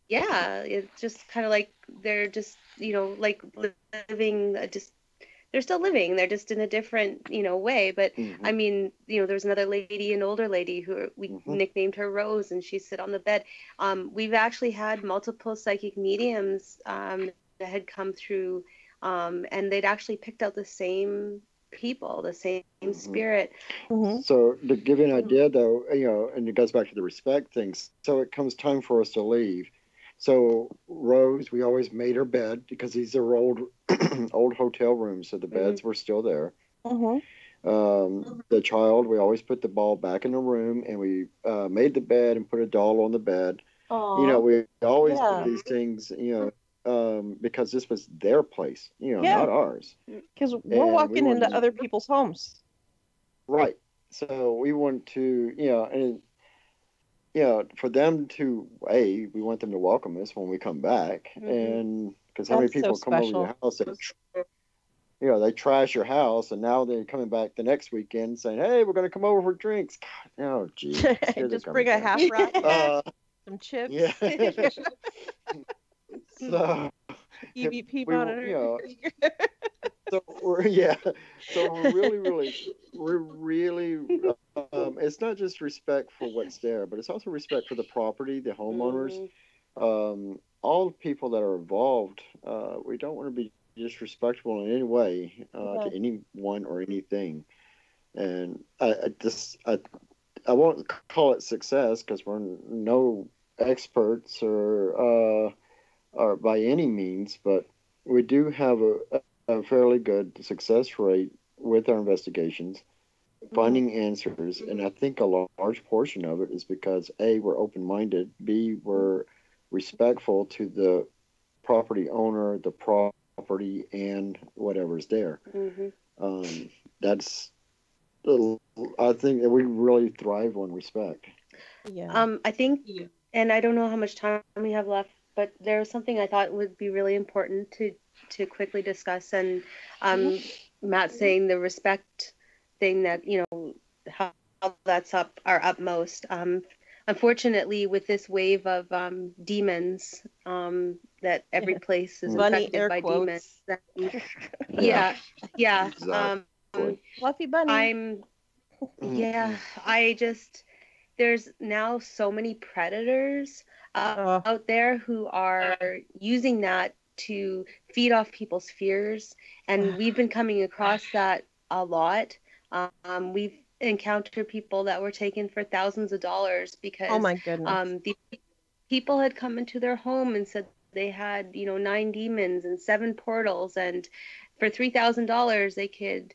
Yeah, it's just kind of like they're just, like living they're still living. They're just in a different, way. But I mean, there's another lady, an older lady who we nicknamed her Rose, and she'd sit on the bed. We've actually had multiple psychic mediums that had come through, and they'd actually picked out the same people, the same spirit. So to give you an idea, though, and it goes back to the respect things. So it comes time for us to leave. So Rose, we always made her bed because these are old hotel rooms, so the beds were still there. The child, we always put the ball back in the room, and we made the bed and put a doll on the bed. We always did these things, because this was their place, not ours. Because we're walking into other people's homes. Right. So we want to, for them to, we want them to welcome us when we come back. And because how many people come over your house, they trash your house, and now they're coming back the next weekend saying, "Hey, we're going to come over for drinks." God, oh, geez. Just bring a half rack, some chips. Yeah. So EVP monitor. So we're really it's not just respect for what's there, but it's also respect for the property, the homeowners, all the people that are involved. We don't want to be disrespectful in any way to anyone or anything. And I won't call it success because we're no experts or by any means, but we do have a fairly good success rate with our investigations, finding answers. And I think a large portion of it is because A, we're open-minded, B, we're respectful to the property owner, the property, and whatever's there. That's, I think that we really thrive on respect. I think, and I don't know how much time we have left, but there was something I thought would be really important to quickly discuss. And Matt saying the respect thing, that how that's our utmost. Unfortunately, with this wave of demons, that every place is affected by demons. Fluffy bunny. There's now so many predators out there who are using that to feed off people's fears, and we've been coming across that a lot. encounter people that were taken for thousands of dollars because Oh my goodness. the people had come into their home and said they had, 9 demons and 7 portals, and for $3,000 they could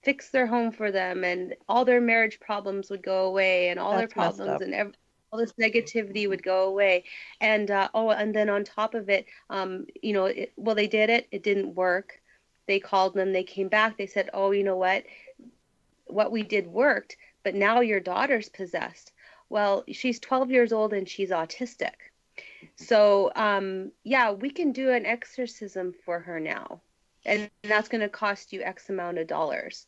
fix their home for them, and all their marriage problems would go away, and all their That's messed problems up. and all this negativity would go away. And and then on top of it, they did it. It didn't work. They called them. They came back. They said, "Oh, you know what we did worked, but now your daughter's possessed." Well, she's 12 years old and she's autistic. So, we can do an exorcism for her now, and that's going to cost you X amount of dollars.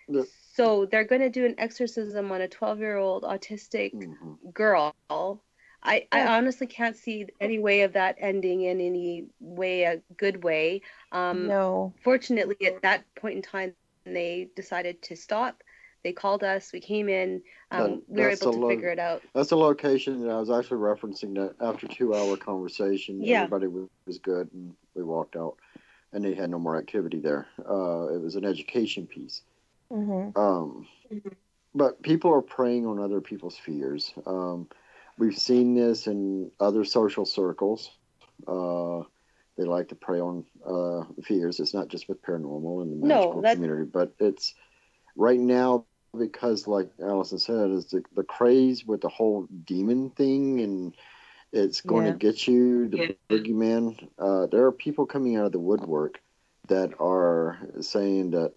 The- So they're going to do an exorcism on a 12-year-old autistic girl. I honestly can't see any way of that ending in any way, a good way. No. Fortunately, at that point in time, they decided to stop. They called us. We came in. We were able to figure it out. That's the location that I was actually referencing. That after 2-hour conversation, everybody was good, and we walked out, and they had no more activity there. It was an education piece. But people are preying on other people's fears. We've seen this in other social circles. They like to prey on fears. It's not just with paranormal and the magical community, but it's right now, because like Allison said, is the craze with the whole demon thing, and it's going to get you, the boogeyman. There are people coming out of the woodwork that are saying that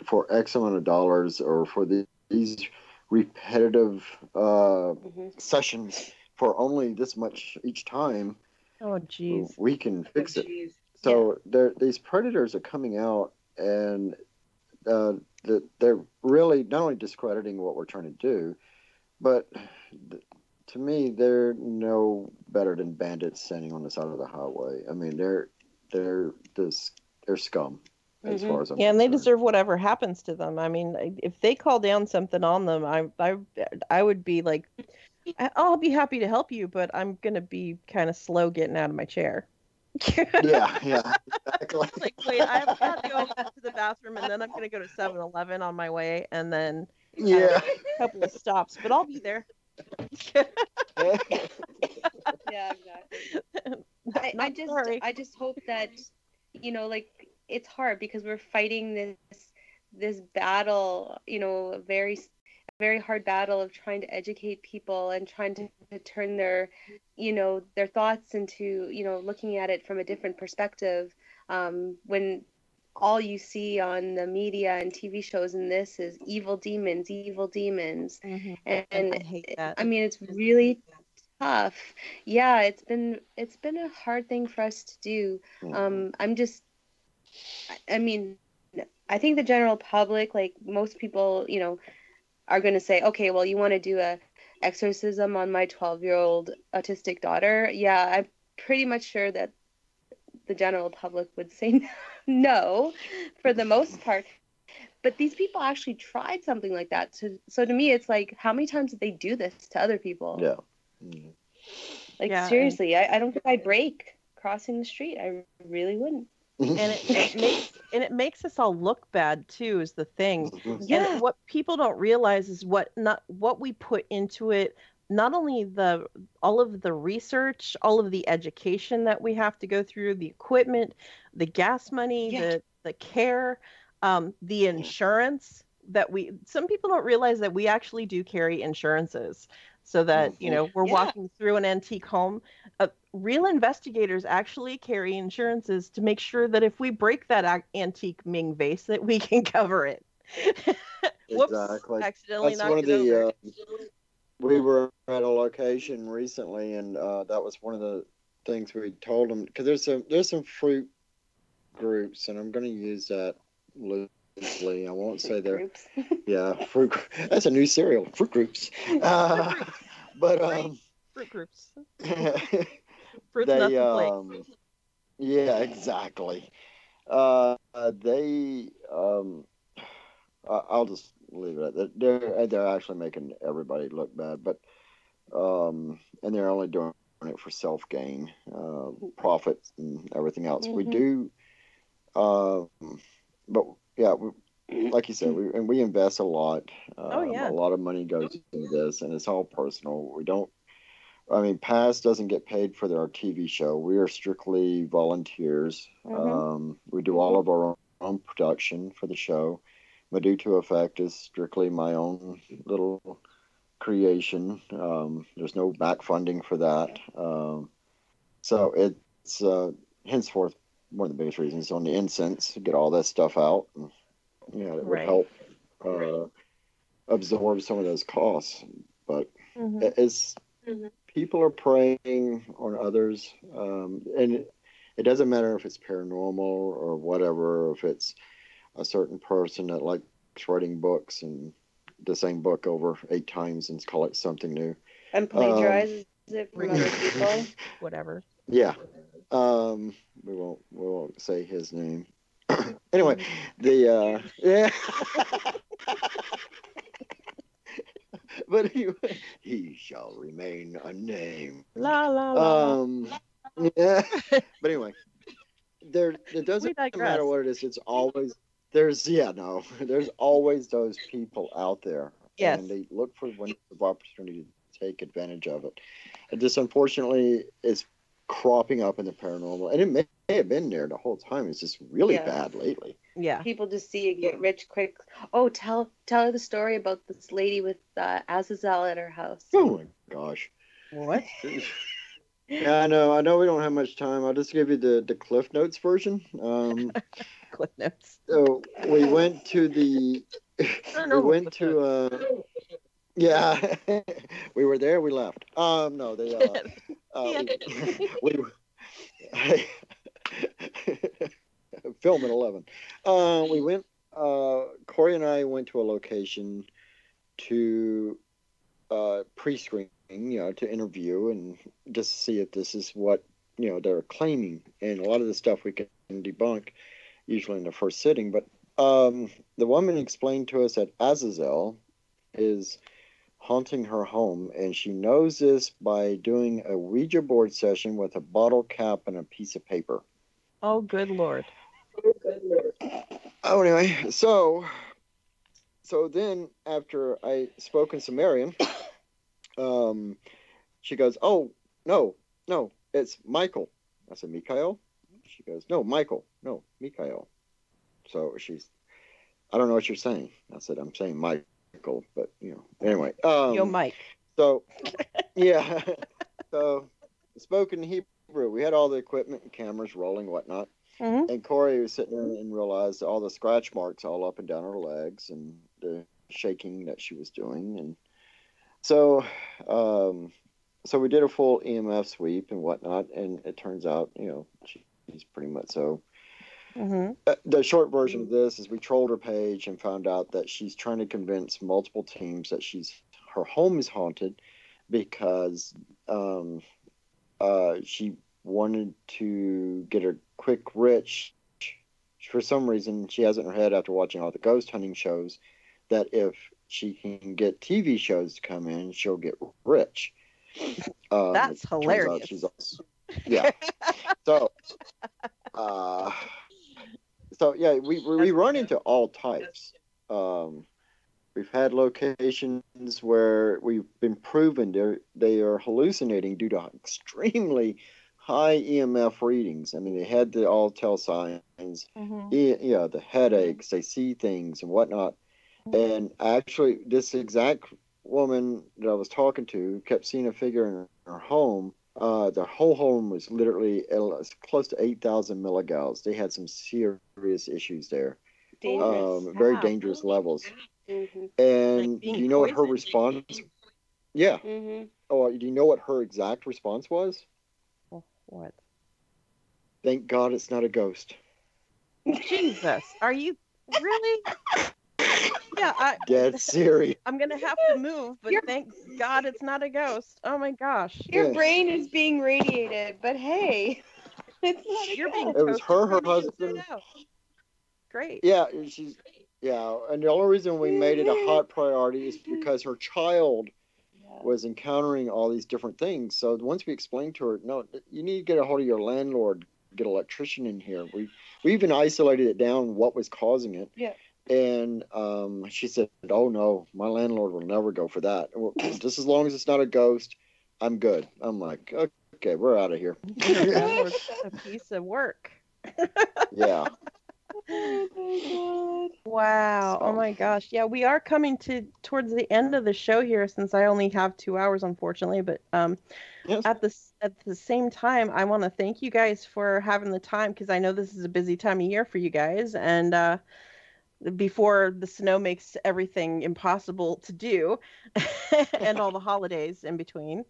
for X amount of dollars, or for these repetitive sessions for only this much each time, oh geez, we can fix it. So these predators are coming out, and they're really not only discrediting what we're trying to do, but to me, they're no better than bandits standing on the side of the highway. I mean, they're scum. As far as I'm and they concerned. deserve whatever happens to them. I mean, if they call down something on them, I would be like, I'll be happy to help you, but I'm gonna be kind of slow getting out of my chair. yeah, exactly. Like, wait, I have to go to the bathroom, and then I'm gonna go to 7-Eleven on my way, and then a couple of stops, but I'll be there. Yeah, exactly. I just hope that, it's hard because we're fighting this battle, a very hard battle of trying to educate people and trying to turn their thoughts into, looking at it from a different perspective. When all you see on the media and TV shows in this is evil demons. And I hate that. I mean, it's really tough. Yeah, it's been a hard thing for us to do. I think the general public, like most people, are going to say, okay, well, you want to do a exorcism on my 12-year-old autistic daughter? Yeah, I'm pretty much sure that the general public would say no for the most part. But these people actually tried something like that. So to me, it's like, how many times did they do this to other people? Yeah. Seriously, I don't think I'd break crossing the street. I really wouldn't. And it makes us all look bad too, is the thing. Yeah. And what people don't realize is what we put into it. Not only all of the research, all of the education that we have to go through, the equipment, the gas money, the care, the insurance that some people don't realize that we actually do carry insurances, so that we're walking through an antique home. Real investigators actually carry insurances to make sure that if we break that antique Ming vase, that we can cover it. Whoops, exactly. Accidentally That's knocked one of it over. We were at a location recently, and that was one of the things we told them, because there's some fruit groups, and I'm going to use that loosely. I won't say they're fruit. That's a new cereal, fruit groups. But fruit groups. Fruits they yeah, exactly. They I'll just leave it at that. They're actually making everybody look bad, but and they're only doing it for self gain, profits and everything else. We do, but yeah, like you said, we invest a lot. Oh, yeah. A lot of money goes into this, and it's all personal. Past doesn't get paid for our TV show. We are strictly volunteers. We do all of our own production for the show. Mudutu Effect is strictly my own little creation. There's no back funding for that. So it's henceforth one of the biggest reasons on the incense, get all that stuff out. And, it would help absorb some of those costs. But it's people are preying on others, and it doesn't matter if it's paranormal or whatever, if it's a certain person that likes writing books and the same book over 8 times and call it something new. And plagiarizes it from other people. Whatever. Yeah. We won't say his name. Anyway, yeah. But anyway, he shall remain unnamed. La la la. Yeah. But anyway, it doesn't matter what it is. It's always there's always those people out there. Yes. And they look for windows of opportunity to take advantage of it. And this, unfortunately, is cropping up in the paranormal, and it may have been there the whole time. It's just really bad lately. Yeah. People just see you get rich quick. Oh, tell the story about this lady with Azazel at her house. Oh my gosh. What? Yeah, I know we don't have much time. I'll just give you the Cliff Notes version. Cliff Notes. So we went to yeah, we were there, we left. No, they film at 11. We went, Corey and I went to a location to pre-screen, to interview and just see if this is what, they're claiming. And a lot of the stuff we can debunk usually in the first sitting. But the woman explained to us that Azazel is haunting her home, and she knows this by doing a Ouija board session with a bottle cap and a piece of paper. Oh, good Lord. Oh, anyway, so then after I spoke in Sumerian, she goes, "Oh, no, it's Michael." I said, "Mikhail?" She goes, "No, Michael. No, Mikhail." So I don't know what you're saying. I said, "I'm saying Michael," but anyway. Yo, Mike. So, yeah. So, spoke in Hebrew. We had all the equipment and cameras rolling, whatnot. And Corey was sitting there and realized all the scratch marks all up and down her legs and the shaking that she was doing. And so we did a full EMF sweep and whatnot. And it turns out, she's pretty much so. The short version of this is we trolled her page and found out that she's trying to convince multiple teams that her home is haunted because she wanted to get her quick rich. For some reason, she has it in her head after watching all the ghost hunting shows that if she can get TV shows to come in, she'll get rich. That's hilarious. Yeah. So yeah, we run into all types. We've had locations where we've been proven they are hallucinating due to extremely high EMF readings. I mean, they had the all tell signs, the headaches, they see things and whatnot. And actually, this exact woman that I was talking to kept seeing a figure in her home. The whole home was literally close to 8,000 milligauss. They had some serious issues there. Very dangerous levels. And do you know what her response? Yeah. Oh, do you know what her exact response was? What? Thank God it's not a ghost. Jesus, are you really? Yeah, dead serious. I'm gonna have to move, but thank God it's not a ghost. Oh my gosh. Your brain is being radiated, but hey, it's not. You're being. It was her husband. Great. Yeah, and the only reason we made it a hot priority is because her child was encountering all these different things. So once we explained to her, no, you need to get a hold of your landlord, get an electrician in here. We even isolated it down what was causing it. Yeah. And she said, "Oh no, my landlord will never go for that. Just as long as it's not a ghost, I'm good." I'm like, "Okay, we're out of here." Your landlord's a piece of work. Yeah. Wow. Oh my gosh. Yeah, we are coming towards the end of the show here, since I only have 2 hours, unfortunately. But Yes. at the same time, I want to thank you guys for having the time, because I know this is a busy time of year for you guys, and before the snow makes everything impossible to do, and all the holidays in between.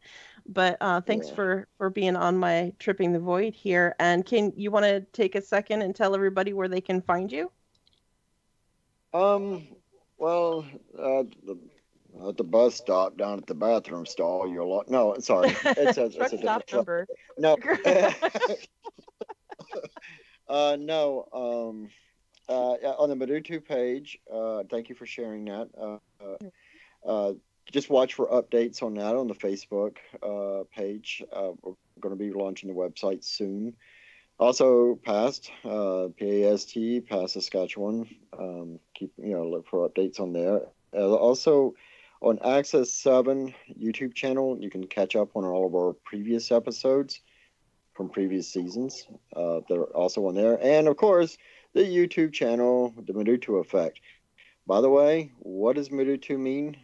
But thanks for being on my Tripping the Void here. And can you want to take a second and tell everybody where they can find you? Well, at the bus stop down at the bathroom stall, no, sorry, it's a stop number. No. No. On the Mudutu page, thank you for sharing that. Just watch for updates on that on the Facebook page. We're going to be launching the website soon. Also, past Saskatchewan. Look for updates on there. Also, on Access 7 YouTube channel, you can catch up on all of our previous episodes from previous seasons. They're also on there, and of course, the YouTube channel, the Mudutu Effect. By the way, what does Mudutu mean?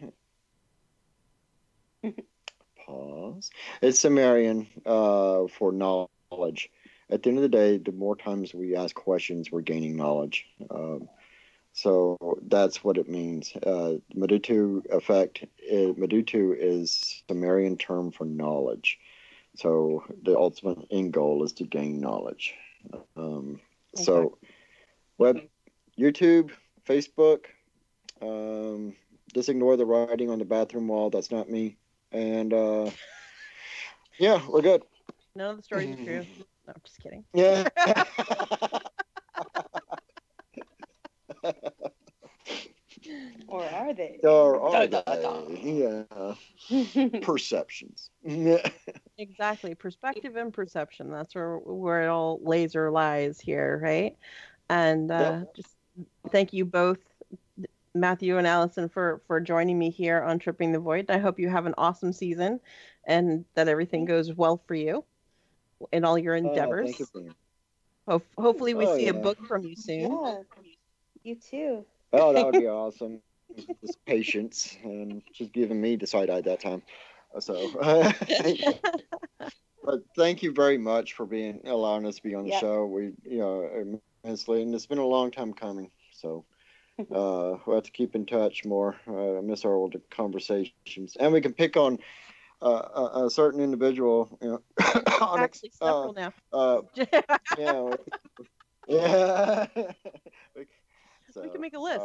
Pause. It's Sumerian for knowledge. At the end of the day, the more times we ask questions, we're gaining knowledge. So that's what it means. Mudutu Effect. Mudutu is Sumerian term for knowledge. So the ultimate end goal is to gain knowledge. So web, YouTube, Facebook. Just ignore the writing on the bathroom wall. That's not me. And yeah, we're good. None of the stories are true. No, I'm just kidding. Yeah. Or are they? Or are they? Yeah. Perceptions. Exactly. Perspective and perception. That's where it all laser lies here, right? And just thank you both, Matthew and Allison, for joining me here on Tripping the Void. I hope you have an awesome season and that everything goes well for you in all your endeavors. Thank you. Hopefully we see a book from you soon. Yeah, you too. Oh, that would be awesome. Just patience, and she's giving me the side-eye that time. So, but thank you very much for allowing us to be on the show. We, immensely, and it's been a long time coming. So, we'll have to keep in touch more. I miss our old conversations, and we can pick on a certain individual. Actually, several now. Yeah. Yeah. So, we can make a list.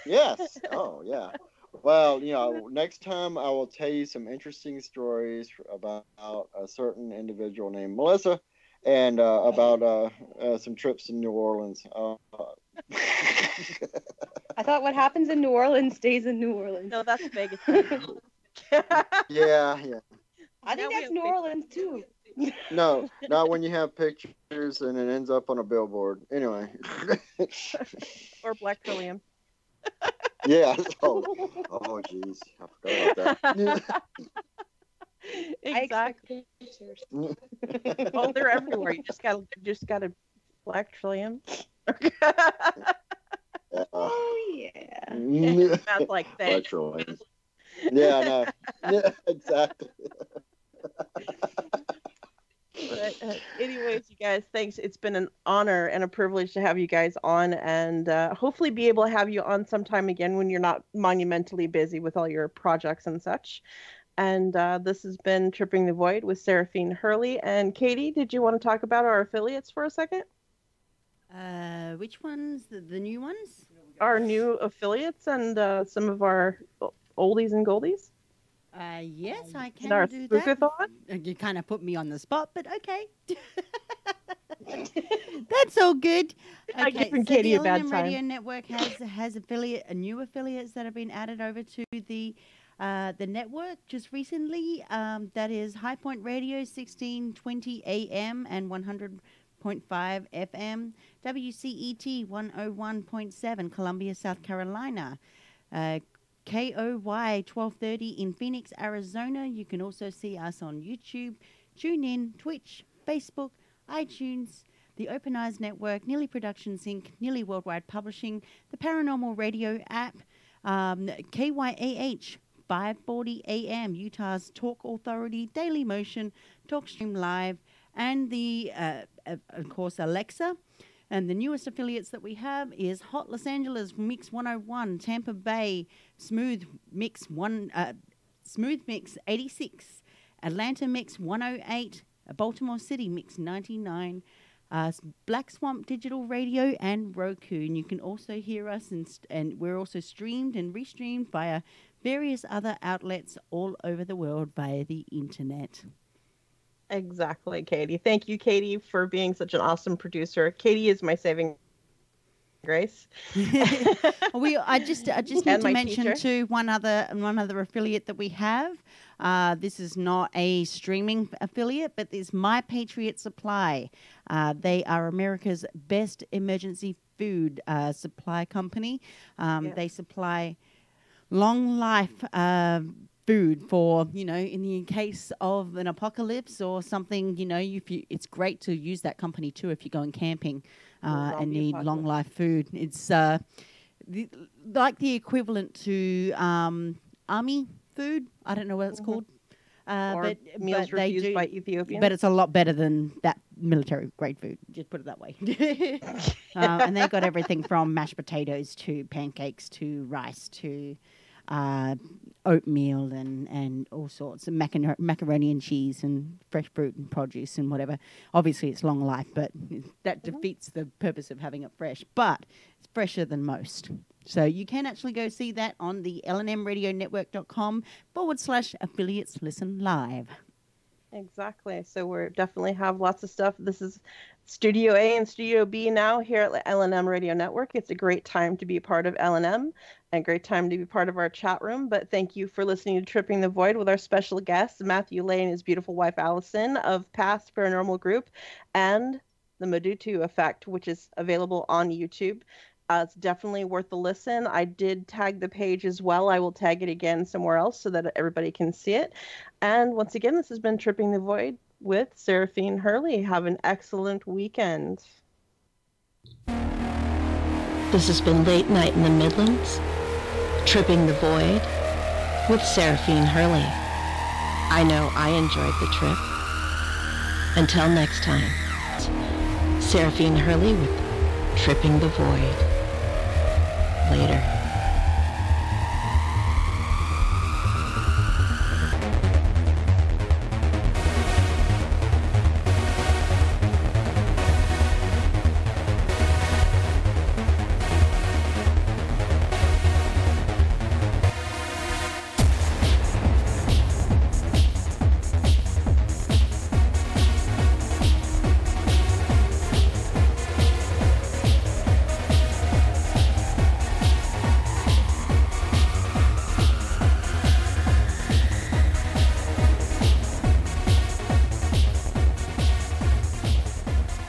Yes. Oh, yeah. Well, next time I will tell you some interesting stories about a certain individual named Melissa, and about some trips in New Orleans. I thought what happens in New Orleans stays in New Orleans. No, that's Vegas. Yeah. I think that's New Orleans too. No, not when you have pictures and it ends up on a billboard. Anyway. Or Black Trillium. Yeah. Oh, jeez. I forgot about that. Exactly. Oh, they're everywhere. You just gotta Black Trillium. Oh yeah. That's like Black Trillium. Yeah, no. Yeah, exactly. But anyways, you guys, thanks. It's been an honor and a privilege to have you guys on, and hopefully be able to have you on sometime again when you're not monumentally busy with all your projects and such. And this has been Tripping the Void with Seraphine Hurley. And Katie, did you want to talk about our affiliates for a second? Which ones? The new ones? Our new affiliates and some of our oldies and goldies. Yes, I can our do spookathon? that. You kind of put me on the spot, but okay. That's all good. I'm giving Katie a bad LNM time. Radio Network has new affiliates that have been added over to the network just recently. That is High Point Radio 1620 AM and 100 FM, WCET 101.7, Columbia, South Carolina, KOY 1230 in Phoenix, Arizona. You can also see us on YouTube, TuneIn, Twitch, Facebook, iTunes, the Open Eyes Network, Nearly Productions Inc., Nearly Worldwide Publishing, the Paranormal Radio app, KYAH 540 AM, Utah's Talk Authority, Daily Motion, TalkStream Live, and the, of course, Alexa. And the newest affiliates that we have is Hot Los Angeles Mix 101, Tampa Bay Smooth Mix 86, Atlanta Mix 108, Baltimore City Mix 99, Black Swamp Digital Radio, and Roku. And you can also hear us, and we're also streamed and restreamed via various other outlets all over the world via the internet. Exactly, Katie. Thank you, Katie, for being such an awesome producer. Katie is my saving grace. I just need to mention teacher. too one other affiliate that we have. This is not a streaming affiliate, but it's My Patriot Supply. They are America's best emergency food supply company. They supply long life food for, in the case of an apocalypse or something, it's great to use that company too if you're going camping and need long life food. It's like the equivalent to army food. I don't know what it's called. Or meals refused by Ethiopians. But it's a lot better than that military grade food. Just put it that way. And they've got everything from mashed potatoes to pancakes to rice to oatmeal and all sorts of macaroni and cheese and fresh fruit and produce and whatever. Obviously, it's long life, but that defeats the purpose of having it fresh. But it's fresher than most. So you can actually go see that on the lnmradionetwork.com/affiliates listen live. Exactly. So we definitely have lots of stuff. This is Studio A and Studio B now here at LNM Radio Network. It's a great time to be a part of LNM and a great time to be part of our chat room. But thank you for listening to Tripping the Void with our special guests, Matthew Lay and his beautiful wife, Allison, of Past Paranormal Group, and the Mudutu Effect, which is available on YouTube. It's definitely worth a listen. I did tag the page as well. I will tag it again somewhere else so that everybody can see it. And once again, this has been Tripping the Void with Seraphine Hurley. Have an excellent weekend. This has been Late Night in the Midlands, Tripping the Void with Seraphine Hurley. I know I enjoyed the trip. Until next time, Seraphine Hurley with Tripping the Void. Later.